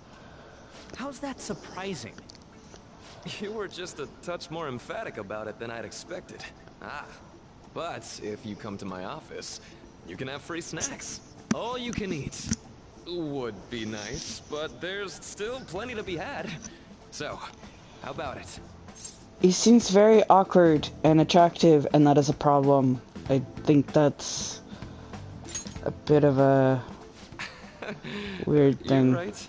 How's that surprising? You were just a touch more emphatic about it than I'd expected. Ah, but if you come to my office, you can have free snacks. All you can eat. Would be nice, but there's still plenty to be had. So, how about it? He seems very awkward and attractive, and that is a problem. I think that's a bit of a weird thing. You're right.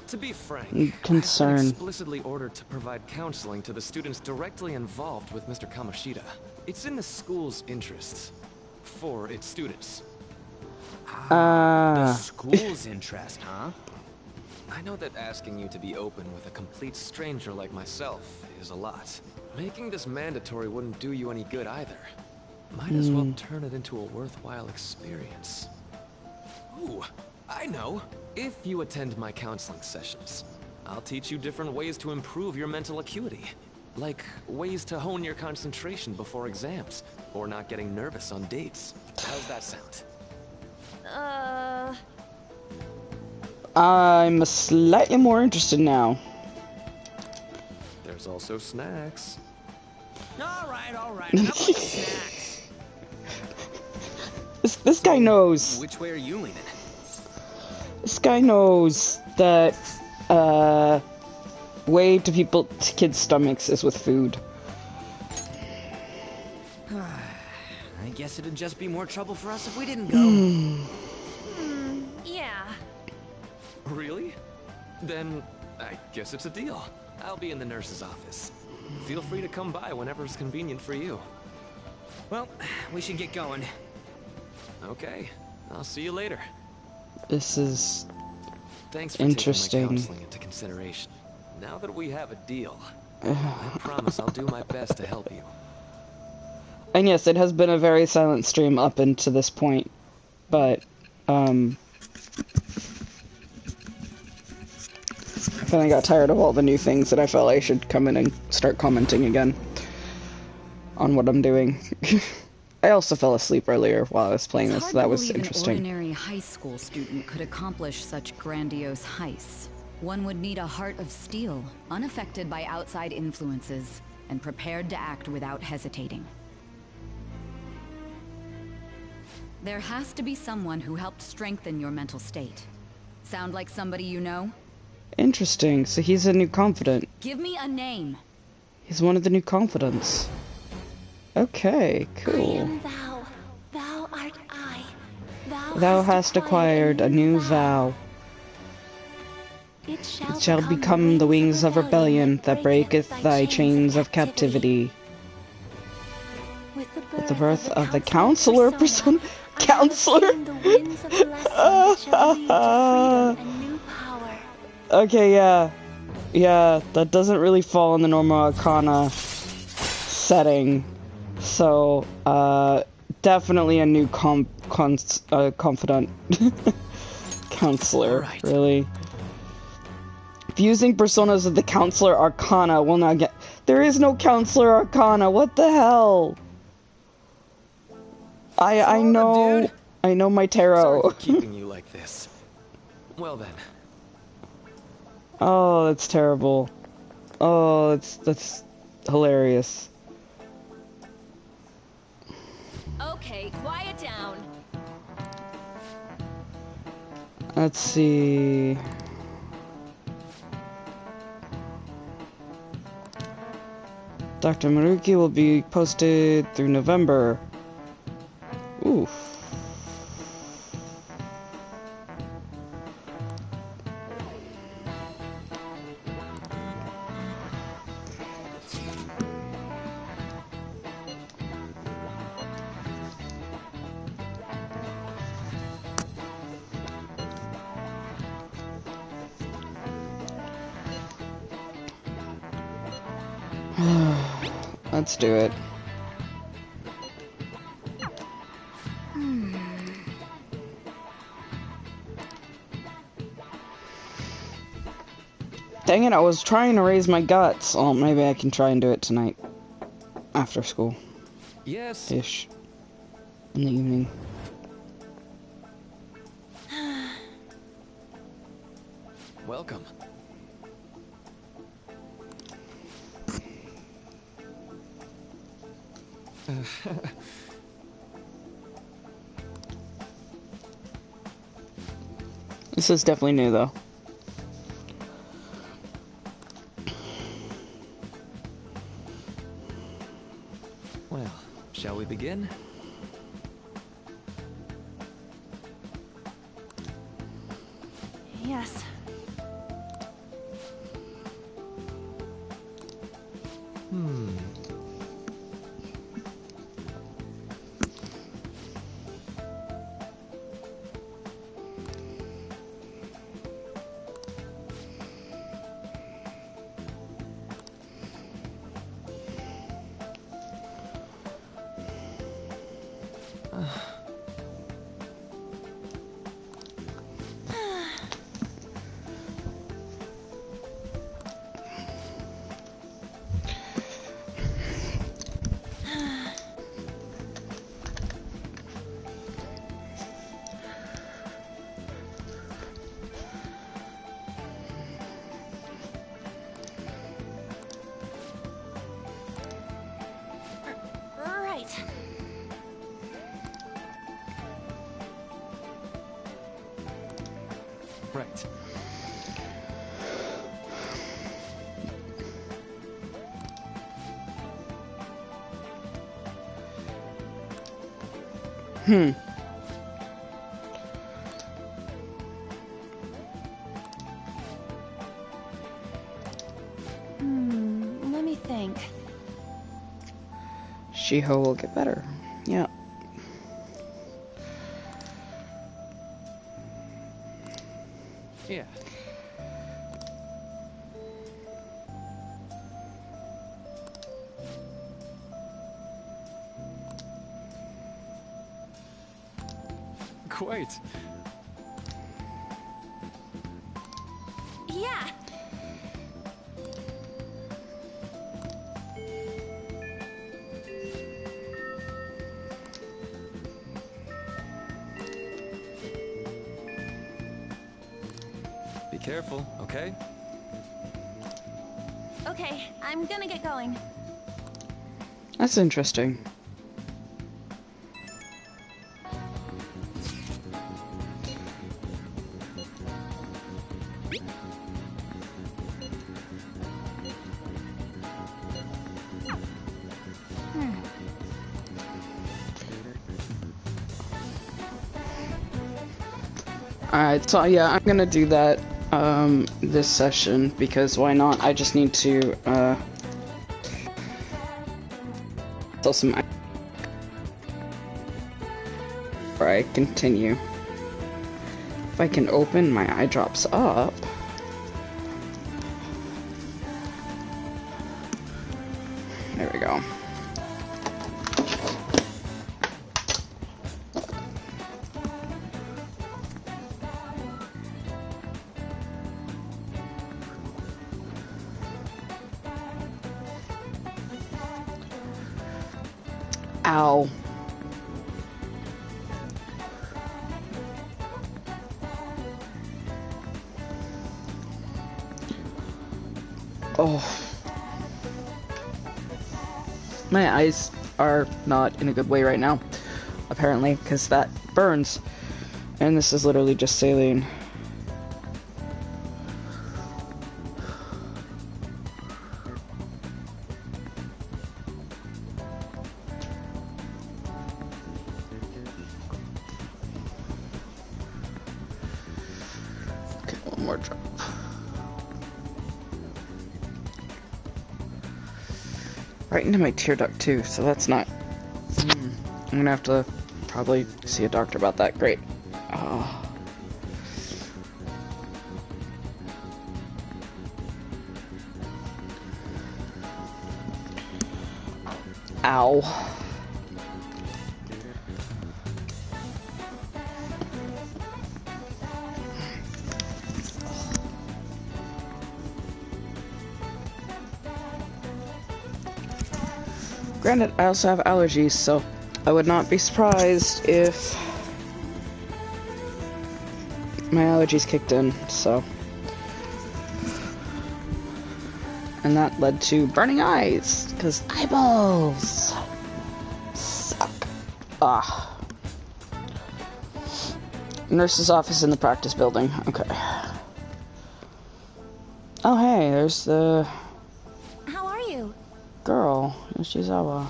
To be frank, concern. I've been explicitly ordered to provide counseling to the students directly involved with Mr. Kamoshida. It's in the school's interests. For its students. The school's interest, huh? I know that asking you to be open with a complete stranger like myself is a lot. Making this mandatory wouldn't do you any good either. Might as well turn it into a worthwhile experience. Ooh, I know. If you attend my counseling sessions, I'll teach you different ways to improve your mental acuity. Like ways to hone your concentration before exams, or not getting nervous on dates. How's that sound? I'm slightly more interested now. There's also snacks. All right. How about the snacks? This guy knows. Which way are you leaning? This guy knows that way to kids' stomachs is with food. I guess it'd just be more trouble for us if we didn't go. Yeah. Really? Then I guess it's a deal. I'll be in the nurse's office. Feel free to come by whenever it's convenient for you. Well, we should get going. Okay, I'll see you later. This is Thanks for interesting. taking my counseling into consideration. Now that we have a deal, I promise I'll do my best to help you. And yes, it has been a very silent stream up until this point, but I finally got tired of all the new things that I felt I should come in and start commenting again. on what I'm doing. I also fell asleep earlier while I was playing this, so that was interesting. An ordinary high school student could accomplish such grandiose heists. One would need a heart of steel, unaffected by outside influences, and prepared to act without hesitating. There has to be someone who helped strengthen your mental state. Sound like somebody you know? Interesting, so he's a new confidant. Give me a name. He's one of the new confidants. Okay, cool. I am thou. Thou art I. Thou hast acquired a new vow. It shall become the wings of rebellion that breaketh thy chains of captivity. With the birth of the counselor person. Counselor? Okay, yeah. Yeah, that doesn't really fall in the normal Arcana setting. So, definitely a new confidant. Counselor, right. Really. Fusing personas of the Counselor Arcana will not get... There is no Counselor Arcana, what the hell? I know... Dude. I know my tarot. Sorry for keeping you like this. Well then. Oh, that's terrible. Oh, that's hilarious. Okay, quiet down. Let's see... Dr. Maruki will be posted through November. Oof. Let's do it. Dang it, I was trying to raise my guts. Oh, maybe I can try and do it tonight. After school. Yes. Ish. In the evening. Welcome. This is definitely new, though. Well, shall we begin? Yes. Right. Let me think. Shiho will get better. Yeah. Yeah. Quite. Yeah. careful, okay? Okay, I'm gonna get going. That's interesting. Alright, so yeah, I'm gonna do that, this session, because why not? I just need to, sell some... Before I continue. If I can open my eye drops up... There we go. Ow. Oh. My eyes are not in a good way right now, apparently, because that burns. And this is literally just saline. Okay, one more drop. Right into my tear duct too, so that's not... I'm gonna have to probably see a doctor about that. Great. Oh. Ow. Granted, I also have allergies, so I would not be surprised if my allergies kicked in, so. And that led to burning eyes, because eyeballs suck. Ah. Nurse's office in the practice building. Okay. Oh, hey, there's the How are you? girl, Yoshizawa.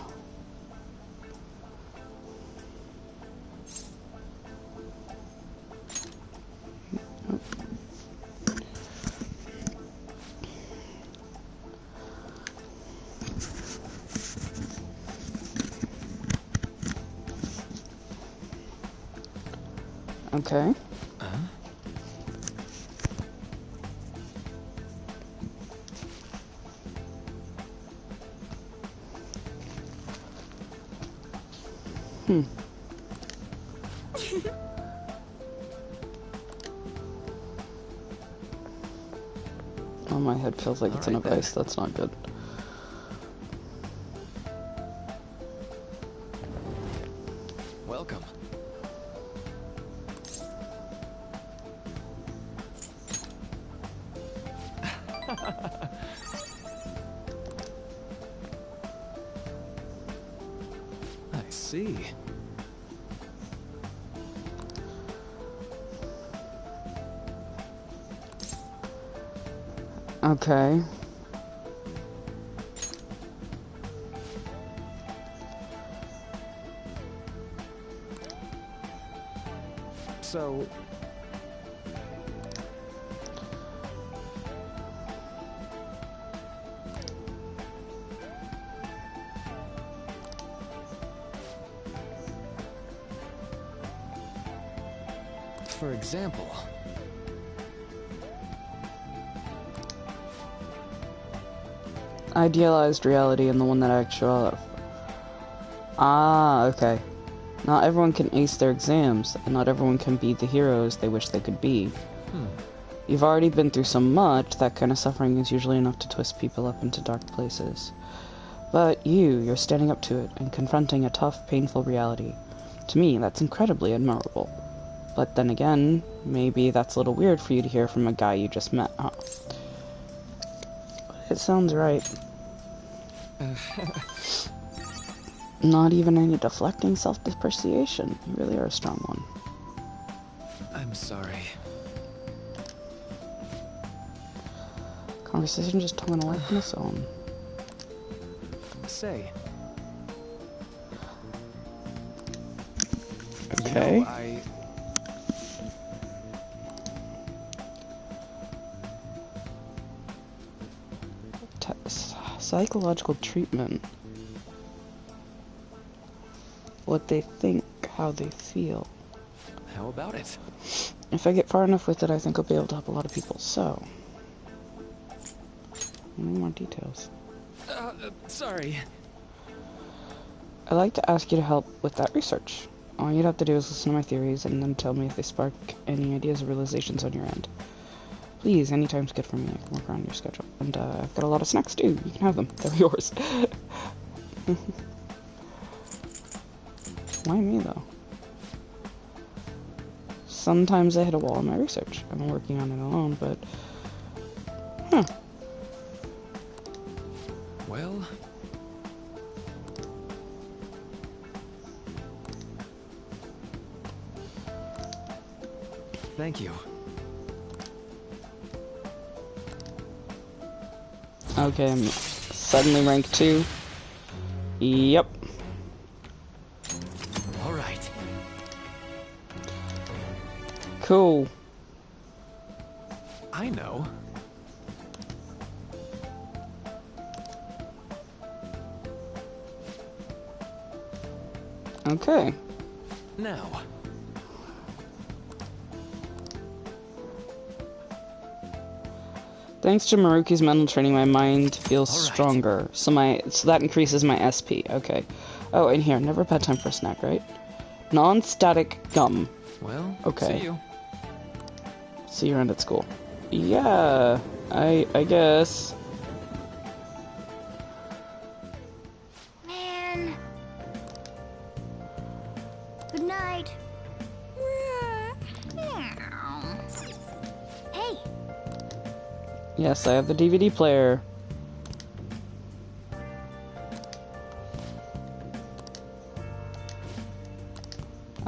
Okay. Oh, my head feels like it's in a vice. That's not good. Welcome. I see. Okay. So... For example... Idealized reality and the one that actual... Ah, okay. Not everyone can ace their exams, and not everyone can be the heroes they wish they could be. You've already been through so much, that kind of suffering is usually enough to twist people up into dark places. But you're standing up to it, and confronting a tough, painful reality. To me, that's incredibly admirable. But then again, maybe that's a little weird for you to hear from a guy you just met, huh? It sounds right. Not even any deflecting self-depreciation. You really are a strong one. I'm sorry. Conversation just tongue a life on its own. Say. Okay. You know, Psychological treatment. What they think, how they feel. How about it? If I get far enough with it, I think I'll be able to help a lot of people, so... Any more details? Sorry. I'd like to ask you to help with that research. All you'd have to do is listen to my theories and then tell me if they spark any ideas or realizations on your end. Please, anytime's good for me. I can work around your schedule. And I've got a lot of snacks too. You can have them. They're yours. Why me, though? Sometimes I hit a wall in my research. I'm working on it alone, but... Huh. Well... Thank you. Okay, I'm suddenly rank 2. Yep. Alright. Cool. I know. Okay. Now. Thanks to Maruki's mental training, my mind feels stronger. So that increases my SP. Okay. Oh, and here, never a bad time for a snack, right? Non-static gum. Well, okay. see you. See you around at school. Yeah, I guess. Man. Good night. Hey. Yes, I have the DVD player.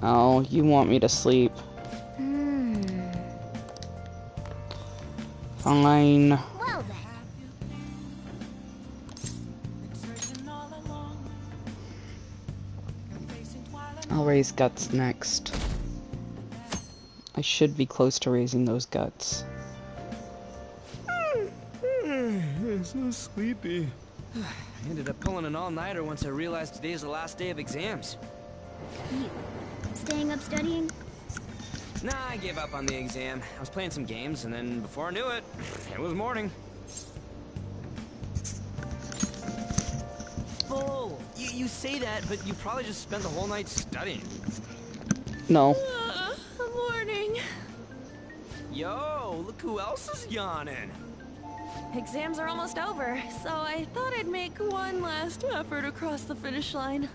Oh, you want me to sleep. Fine. Well then. I'll raise guts next. I should be close to raising those guts. I'm so sleepy. I ended up pulling an all-nighter once I realized today's the last day of exams. You staying up studying? Nah, I gave up on the exam. I was playing some games, and then before I knew it, it was morning. Bull! You say that, but you probably just spent the whole night studying. No. Morning. Yo, look who else is yawning. Exams are almost over, so I thought I'd make one last effort across the finish line.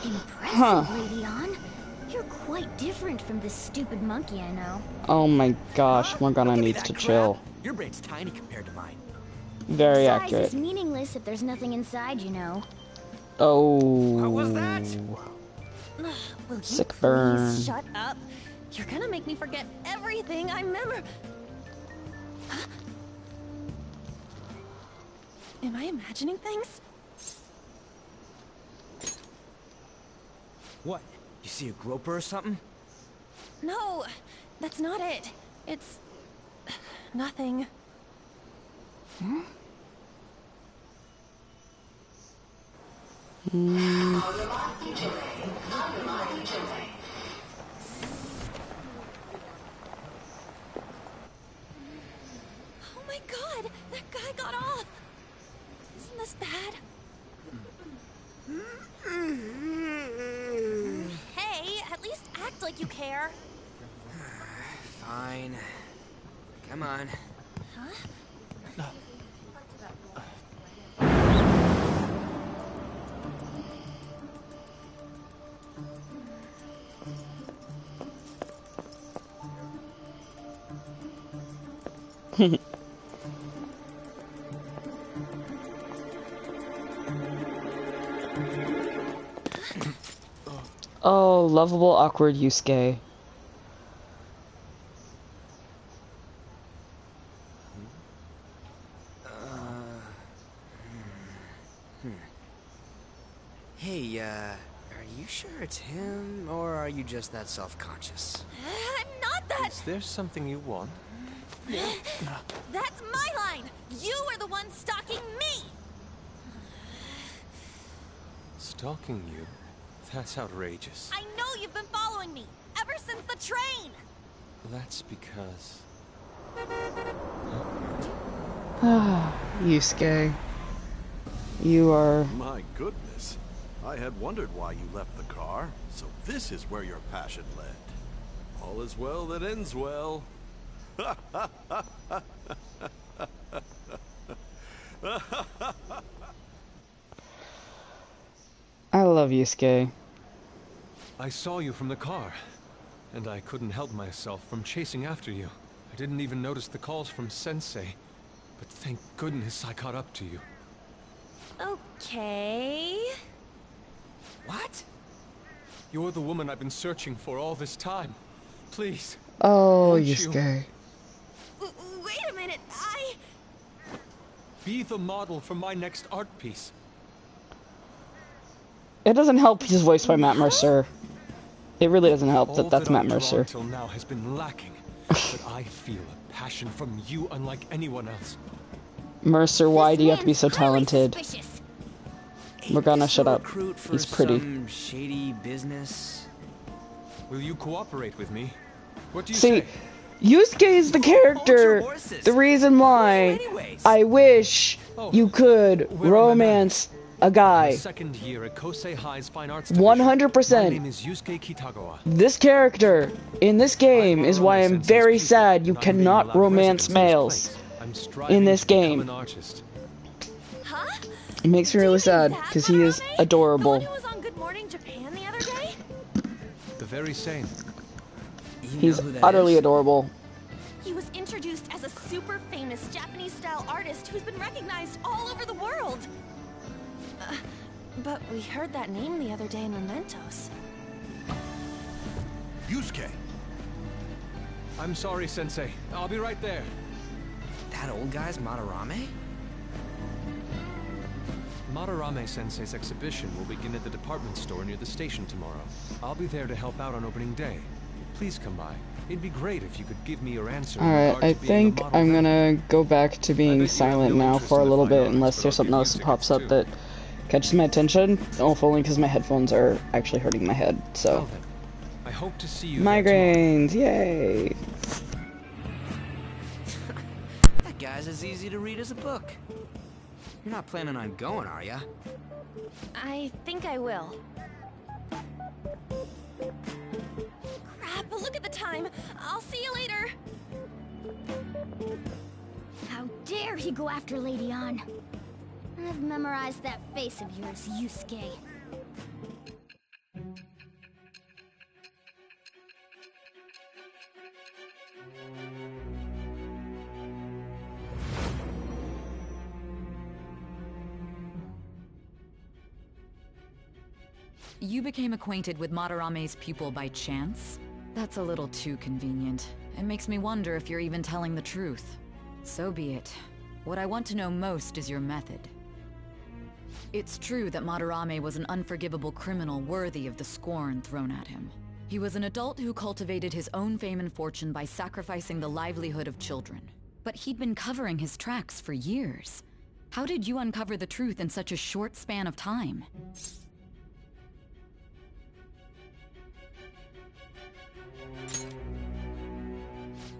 Impressive, Lady On. You're quite different from this stupid monkey I know. Oh my gosh, Morgana needs to chill. Your brain's tiny compared to mine. Very Size accurate. is meaningless if there's nothing inside, you know. Oh. How was that? Will you Sick burn. please shut up? You're gonna make me forget everything I remember. Huh? Am I imagining things? What? You see a groper or something? No, that's not it. It's... nothing. Hmm? Oh my god! That guy got off! Isn't this bad? Hey, at least act like you care. Fine. Come on. Huh? Oh, lovable, awkward Yusuke. Hey, are you sure it's him, or are you just that self-conscious? I'm not that. Is there something you want? That's my line. You are the one stalking me. Stalking you? That's outrageous. I know you've been following me ever since the train. That's because... Yusuke. You are... My goodness. I had wondered why you left the car. So this is where your passion led. All is well that ends well. I love Yusuke. I saw you from the car, and I couldn't help myself from chasing after you. I didn't even notice the calls from Sensei, but thank goodness I caught up to you. Okay. What? You're the woman I've been searching for all this time. Please. Oh, won't Yusuke. Wait a minute, Be the model for my next art piece. It doesn't help he's voiced by Matt Mercer. It really doesn't help that that's Matt I've drawn Mercer. till now has been lacking, but I feel a passion from you unlike anyone else. Mercer, why do you have to be so talented? Morgana, shut up. He's pretty. Some shady business. Will you cooperate with me? What do you See, say? Yusuke is the character. The reason why I wish you could romance a guy. Second year at Kosei High's Fine Arts 100%. My name is Yusuke Kitagawa. This character in this game is why I'm very sad you cannot romance males in this game. It makes me really sad because he is adorable. was on Good Morning Japan the other day. The very same. He's utterly adorable. He was introduced as a super famous Japanese-style artist who's been recognized all over the world. But we heard that name the other day in Mementos. Yusuke! I'm sorry, Sensei. I'll be right there. That old guy's Madarame? Madarame Sensei's exhibition will begin at the department store near the station tomorrow. I'll be there to help out on opening day. Please come by. It'd be great if you could give me your answer. Alright, I think I'm gonna go back to being silent now for a little bit unless there's something else that pops up that catches my attention. Oh, if only because my headphones are actually hurting my head, so. I hope to see you. Migraines, yay! That guy's as easy to read as a book. You're not planning on going, are ya? I think I will. Crap, look at the time. I'll see you later. How dare he go after Lady Ann? I've memorized that face of yours, Yusuke. You became acquainted with Madarame's pupil by chance? That's a little too convenient. It makes me wonder if you're even telling the truth. So be it. What I want to know most is your method. It's true that Madarame was an unforgivable criminal worthy of the scorn thrown at him. He was an adult who cultivated his own fame and fortune by sacrificing the livelihood of children. But he'd been covering his tracks for years. How did you uncover the truth in such a short span of time?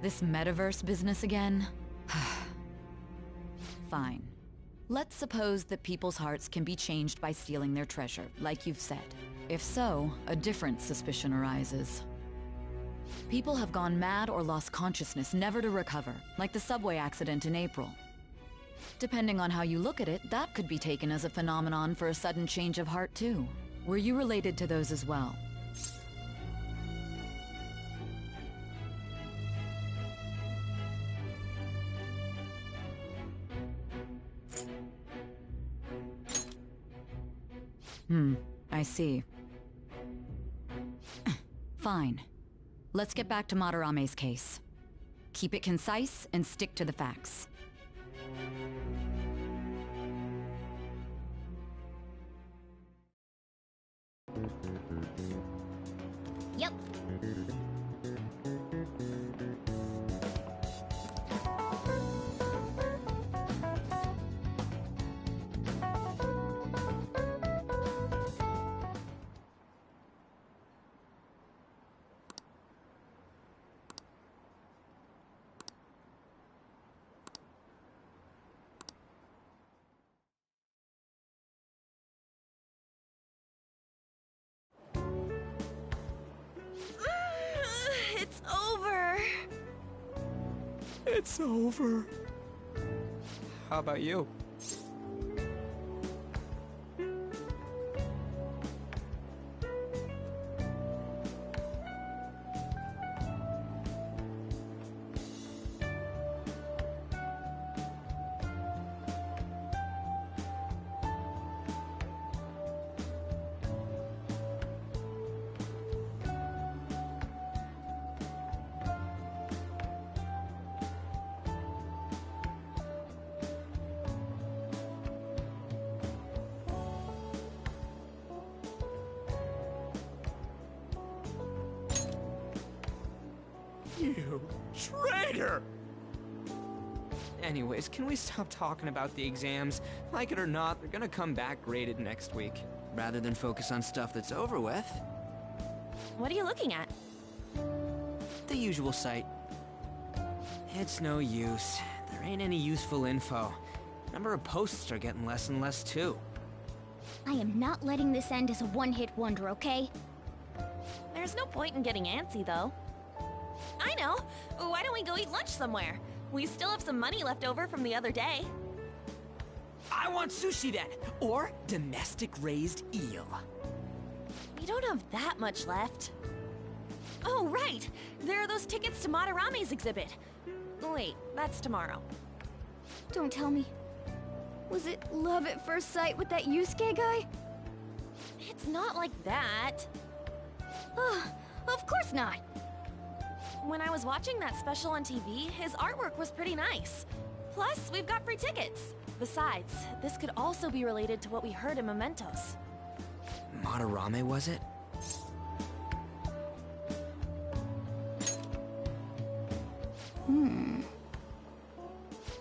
This metaverse business again? Fine. Let's suppose that people's hearts can be changed by stealing their treasure, like you've said. If so, a different suspicion arises. People have gone mad or lost consciousness, never to recover, like the subway accident in April. Depending on how you look at it, that could be taken as a phenomenon for a sudden change of heart too. Were you related to those as well? I see. Fine. Let's get back to Madarame's case. Keep it concise and stick to the facts. Yep. It's over. It's over. How about you? You traitor! Anyways, can we stop talking about the exams? Like it or not, they're gonna come back graded next week. Rather than focus on stuff that's over with. What are you looking at? The usual site. It's no use. There ain't any useful info. Number of posts are getting less and less too. I am not letting this end as a one-hit wonder, okay? There's no point in getting antsy, though. I know! Why don't we go eat lunch somewhere? We still have some money left over from the other day. I want sushi then! Or domestic-raised eel. We don't have that much left. Oh, right! There are those tickets to Madarame's exhibit. Wait, that's tomorrow. Don't tell me. Was it love at first sight with that Yusuke guy? It's not like that. Of course not. When I was watching that special on TV, his artwork was pretty nice. Plus, we've got free tickets. Besides, this could also be related to what we heard in Mementos. Madarame, was it?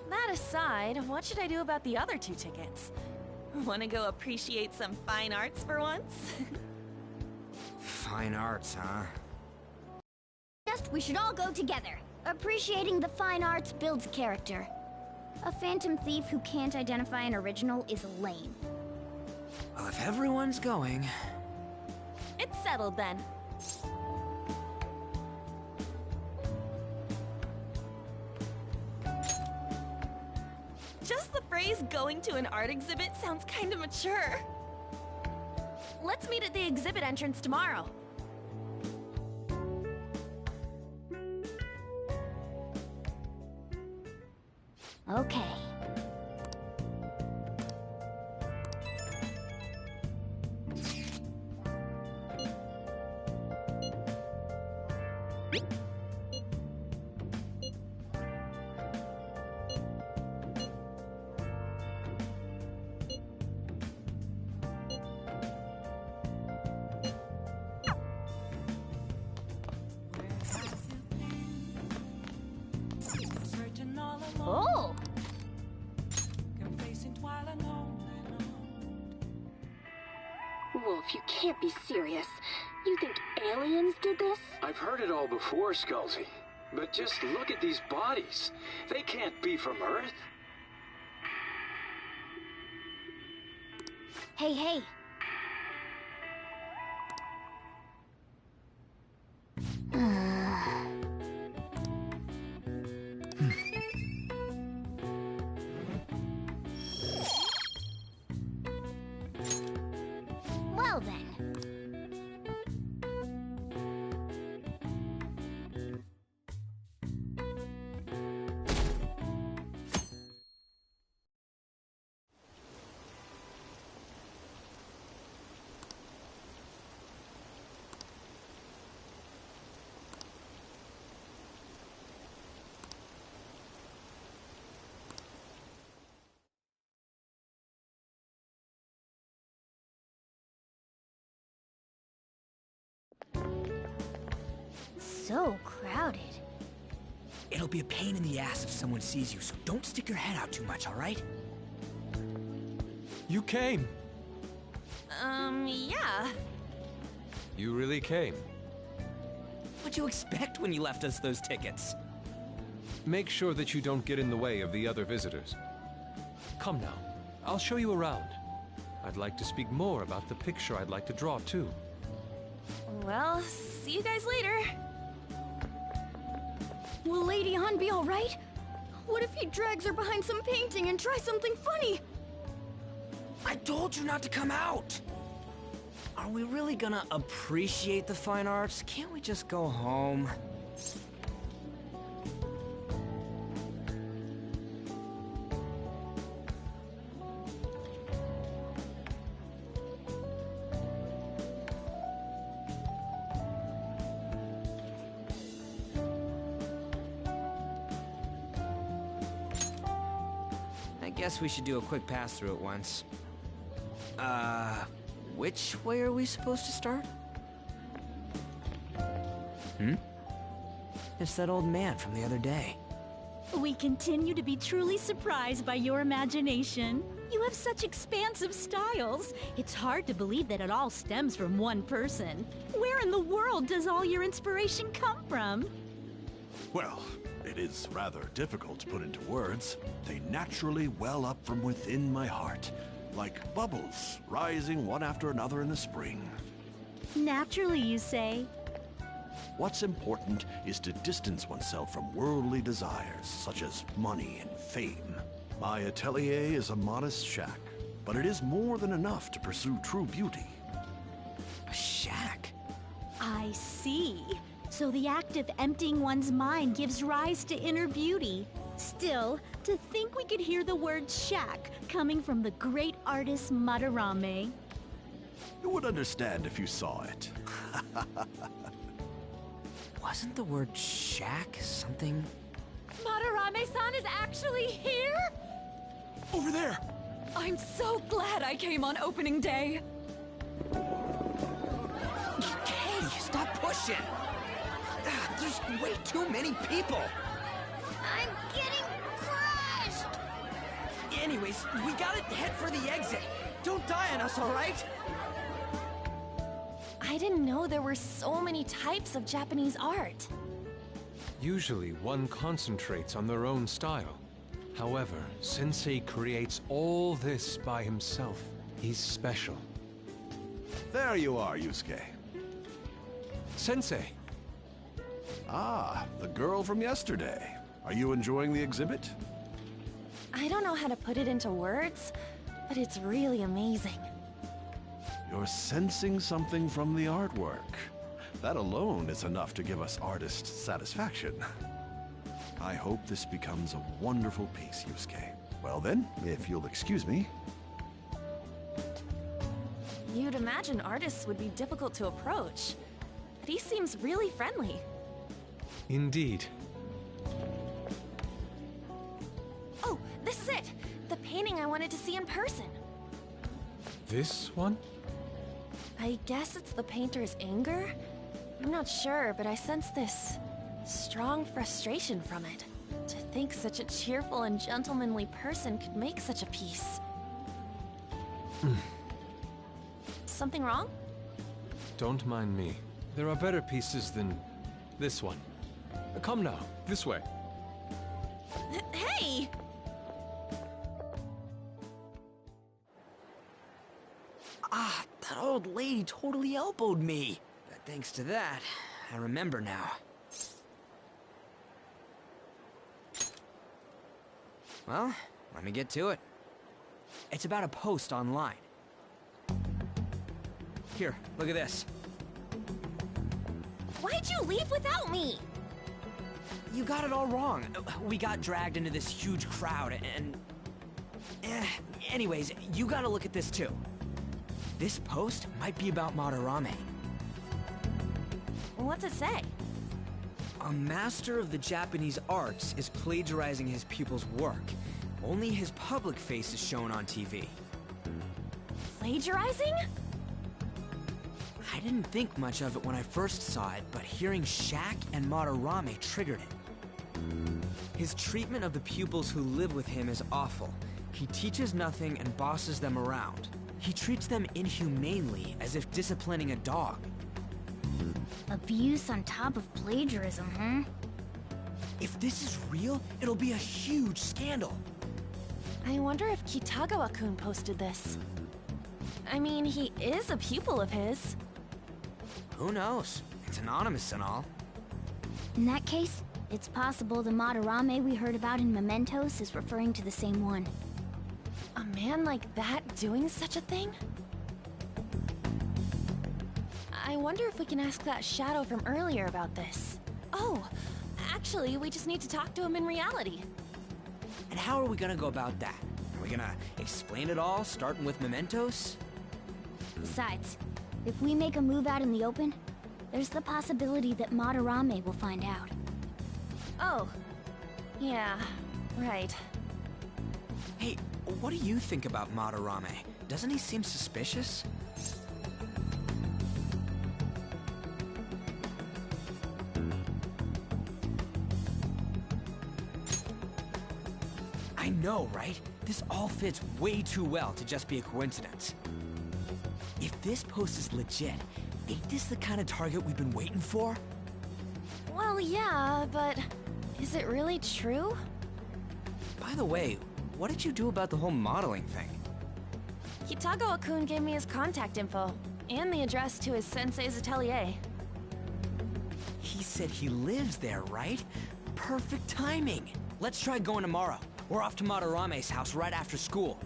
That aside, what should I do about the other 2 tickets? Want to go appreciate some fine arts for once? Fine arts, huh? We should all go together. Appreciating the fine arts builds character. A phantom thief who can't identify an original is lame. Well, if everyone's going... It's settled then. Just the phrase going to an art exhibit sounds kind of mature. Let's meet at the exhibit entrance tomorrow. Okay. Oh! Wolf, you can't be serious. You think aliens did this? I've heard it all before, Skullsy. But just look at these bodies. They can't be from Earth. Hey, hey. Well then. so crowded. It'll be a pain in the ass if someone sees you, so don't stick your head out too much, all right? You came. Yeah. You really came. What'd you expect when you left us those tickets? Make sure that you don't get in the way of the other visitors. Come now, I'll show you around. I'd like to speak more about the picture I'd like to draw, too. Well, see you guys later. Will Lady Han be alright? What if he drags her behind some painting and tries something funny? I told you not to come out! Are we really gonna appreciate the fine arts? Can't we just go home? I guess we should do a quick pass through at once. Which way are we supposed to start? It's that old man from the other day. We continue to be truly surprised by your imagination. You have such expansive styles. It's hard to believe that it all stems from one person. Where in the world does all your inspiration come from? Well, it is rather difficult to put into words. They naturally well up from within my heart, like bubbles rising one after another in the spring. Naturally, you say? What's important is to distance oneself from worldly desires, such as money and fame. My atelier is a modest shack, but it is more than enough to pursue true beauty. A shack? I see. So the act of emptying one's mind gives rise to inner beauty. Still, to think we could hear the word shack coming from the great artist Madarame. You would understand if you saw it. Wasn't the word shack something? Madarame-san is actually here? Over there! I'm so glad I came on opening day. Hey, stop pushing! There's way too many people! I'm getting crushed! Anyways, we gotta head for the exit. Don't die on us, all right? I didn't know there were so many types of Japanese art. Usually, one concentrates on their own style. However, Sensei creates all this by himself. He's special. There you are, Yusuke. Sensei! Ah, the girl from yesterday. Are you enjoying the exhibit? I don't know how to put it into words, but it's really amazing. You're sensing something from the artwork. That alone is enough to give us artists satisfaction. I hope this becomes a wonderful piece, Yusuke. Well then, if you'll excuse me. You'd imagine artists would be difficult to approach, but he seems really friendly. Indeed. Oh, this is it! The painting I wanted to see in person. This one? I guess it's the painter's anger? I'm not sure, but I sense this strong frustration from it. To think such a cheerful and gentlemanly person could make such a piece. Something wrong? Don't mind me. There are better pieces than this one. Come now, this way. Hey! Ah, that old lady totally elbowed me. But thanks to that, I remember now. Well, let me get to it. It's about a post online. Here, look at this. Why'd you leave without me? You got it all wrong. We got dragged into this huge crowd and... anyways, you gotta look at this too. This post might be about Madarame. What's it say? A master of the Japanese arts is plagiarizing his pupil's work. Only his public face is shown on TV. Plagiarizing? I I didn't think much of it when I first saw it, but hearing Shaq and Madarame triggered it. His treatment of the pupils who live with him is awful. He teaches nothing and bosses them around. He treats them inhumanely, as if disciplining a dog. Abuse on top of plagiarism, huh? If this is real, it'll be a huge scandal. I wonder if Kitagawa-kun posted this. I mean, he is a pupil of his. Who knows? It's anonymous and all. In that case, it's possible the Madarame we heard about in Mementos is referring to the same one. A man like that doing such a thing? I wonder if we can ask that shadow from earlier about this. Oh, actually, we just need to talk to him in reality. And how are we gonna go about that? Are we gonna explain it all, starting with Mementos? Besides, if we make a move out in the open, there's the possibility that Madarame will find out. Oh, yeah, right. Hey, what do you think about Madarame? Doesn't he seem suspicious? I know, right? This all fits way too well to just be a coincidence. If this post is legit, ain't this the kind of target we've been waiting for? Well, yeah, but is it really true? By the way, what did you do about the whole modeling thing? Kitagawa-kun gave me his contact info, and the address to his sensei's atelier. He said he lives there, right? Perfect timing. Let's try going tomorrow. We're off to Madarame's house right after school.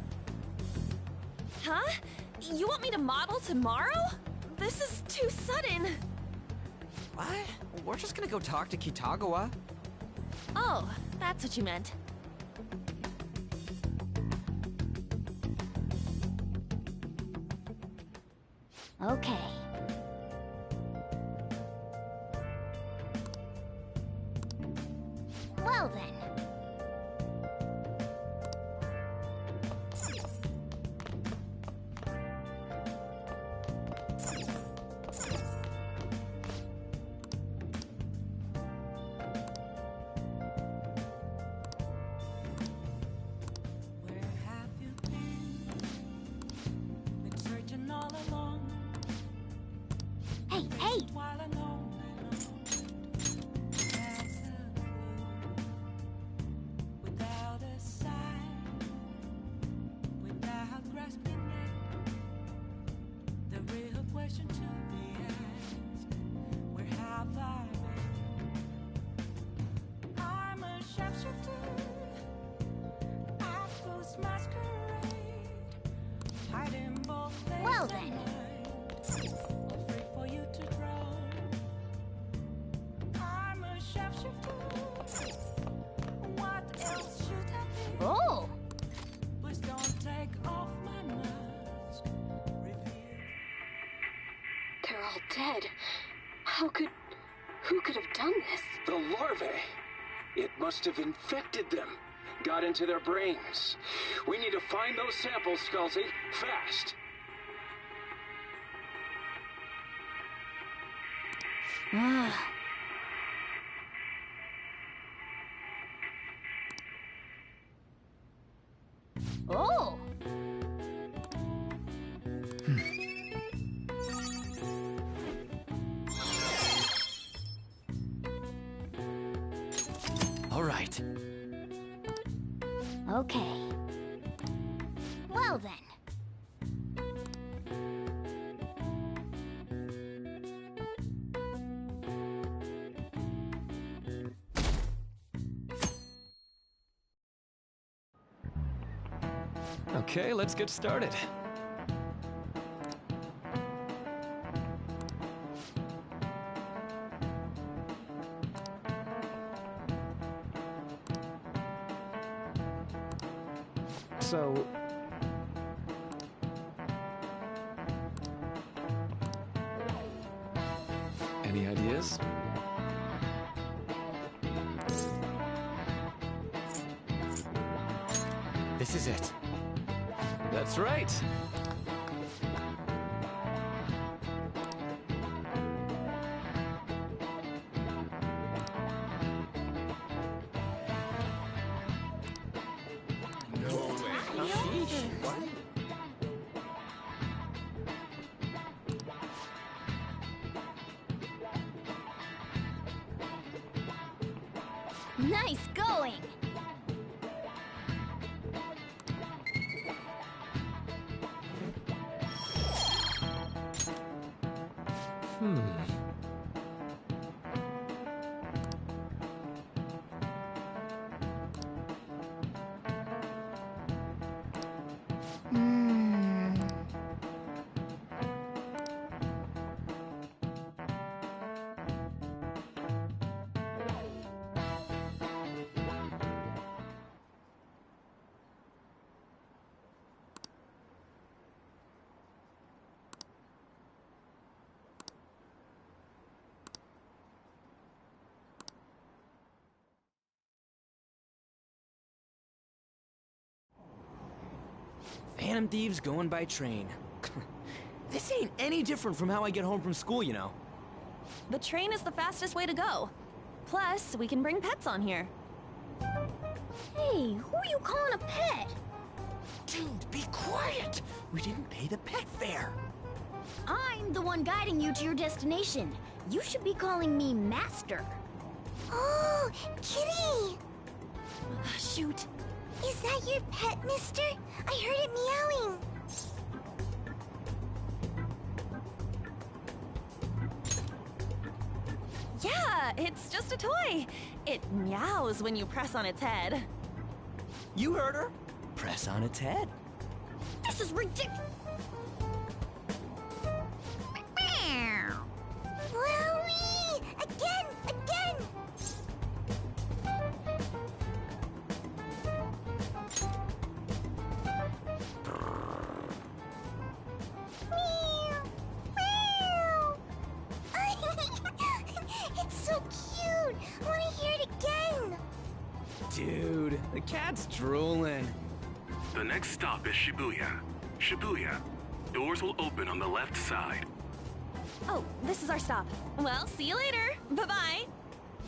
Huh? You want me to model tomorrow? This is too sudden. What? We're just gonna go talk to Kitagawa. Oh, that's what you meant. Okay. Well then. Where have you been? Been searching all along. Hey, hey! While I know there's a clue. Without a sign, without grasping it, the real question to be asked: where have I been? I'm a sharpshooter at Ghost Masquerade, hiding both days Well and then. nights, all free for you to draw. I'm a sharpshooter. What else should I be? Oh! Please don't take off my mask. They're all dead. Who could have done this? The larvae. It must have infected them. Got into their brains. We need to find those samples, Skullsy. Fast. Ah. Oh! All right. Okay. Well then. Okay, let's get started. So... any ideas? This is it. That's right. Nice going! Phantom Thieves going by train. This ain't any different from how I get home from school, you know. The train is the fastest way to go. Plus, we can bring pets on here. Hey, who are you calling a pet? Dude, be quiet! We didn't pay the pet fare. I'm the one guiding you to your destination. You should be calling me Master. Oh, Kitty! Shoot. Is that your pet, mister? I heard it meowing. Yeah, it's just a toy. It meows when you press on its head. You heard her. Press on its head. This is ridiculous. Wowie! Again! Again! Meow! Meow! It's so cute! I want to hear it again! Dude, the cat's drooling. The next stop is Shibuya. Shibuya. Doors will open on the left side. Oh, this is our stop. Well, see you later. Bye-bye.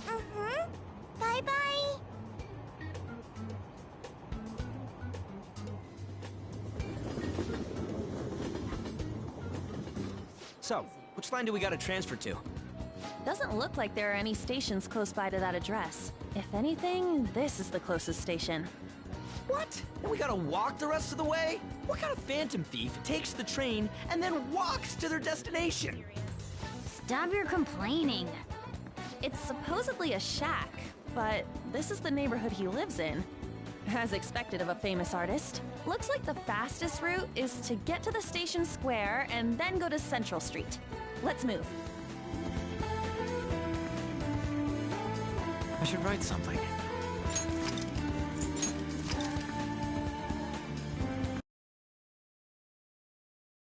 Mm-hmm. Bye-bye. So, which line do we gotta transfer to? Doesn't look like there are any stations close by to that address. If anything, this is the closest station. What? And we gotta walk the rest of the way? What kind of phantom thief takes the train and then walks to their destination? Stop your complaining. It's supposedly a shack, but this is the neighborhood he lives in. As expected of a famous artist. Looks like the fastest route is to get to the station square and then go to Central Street. Let's move. I should write something.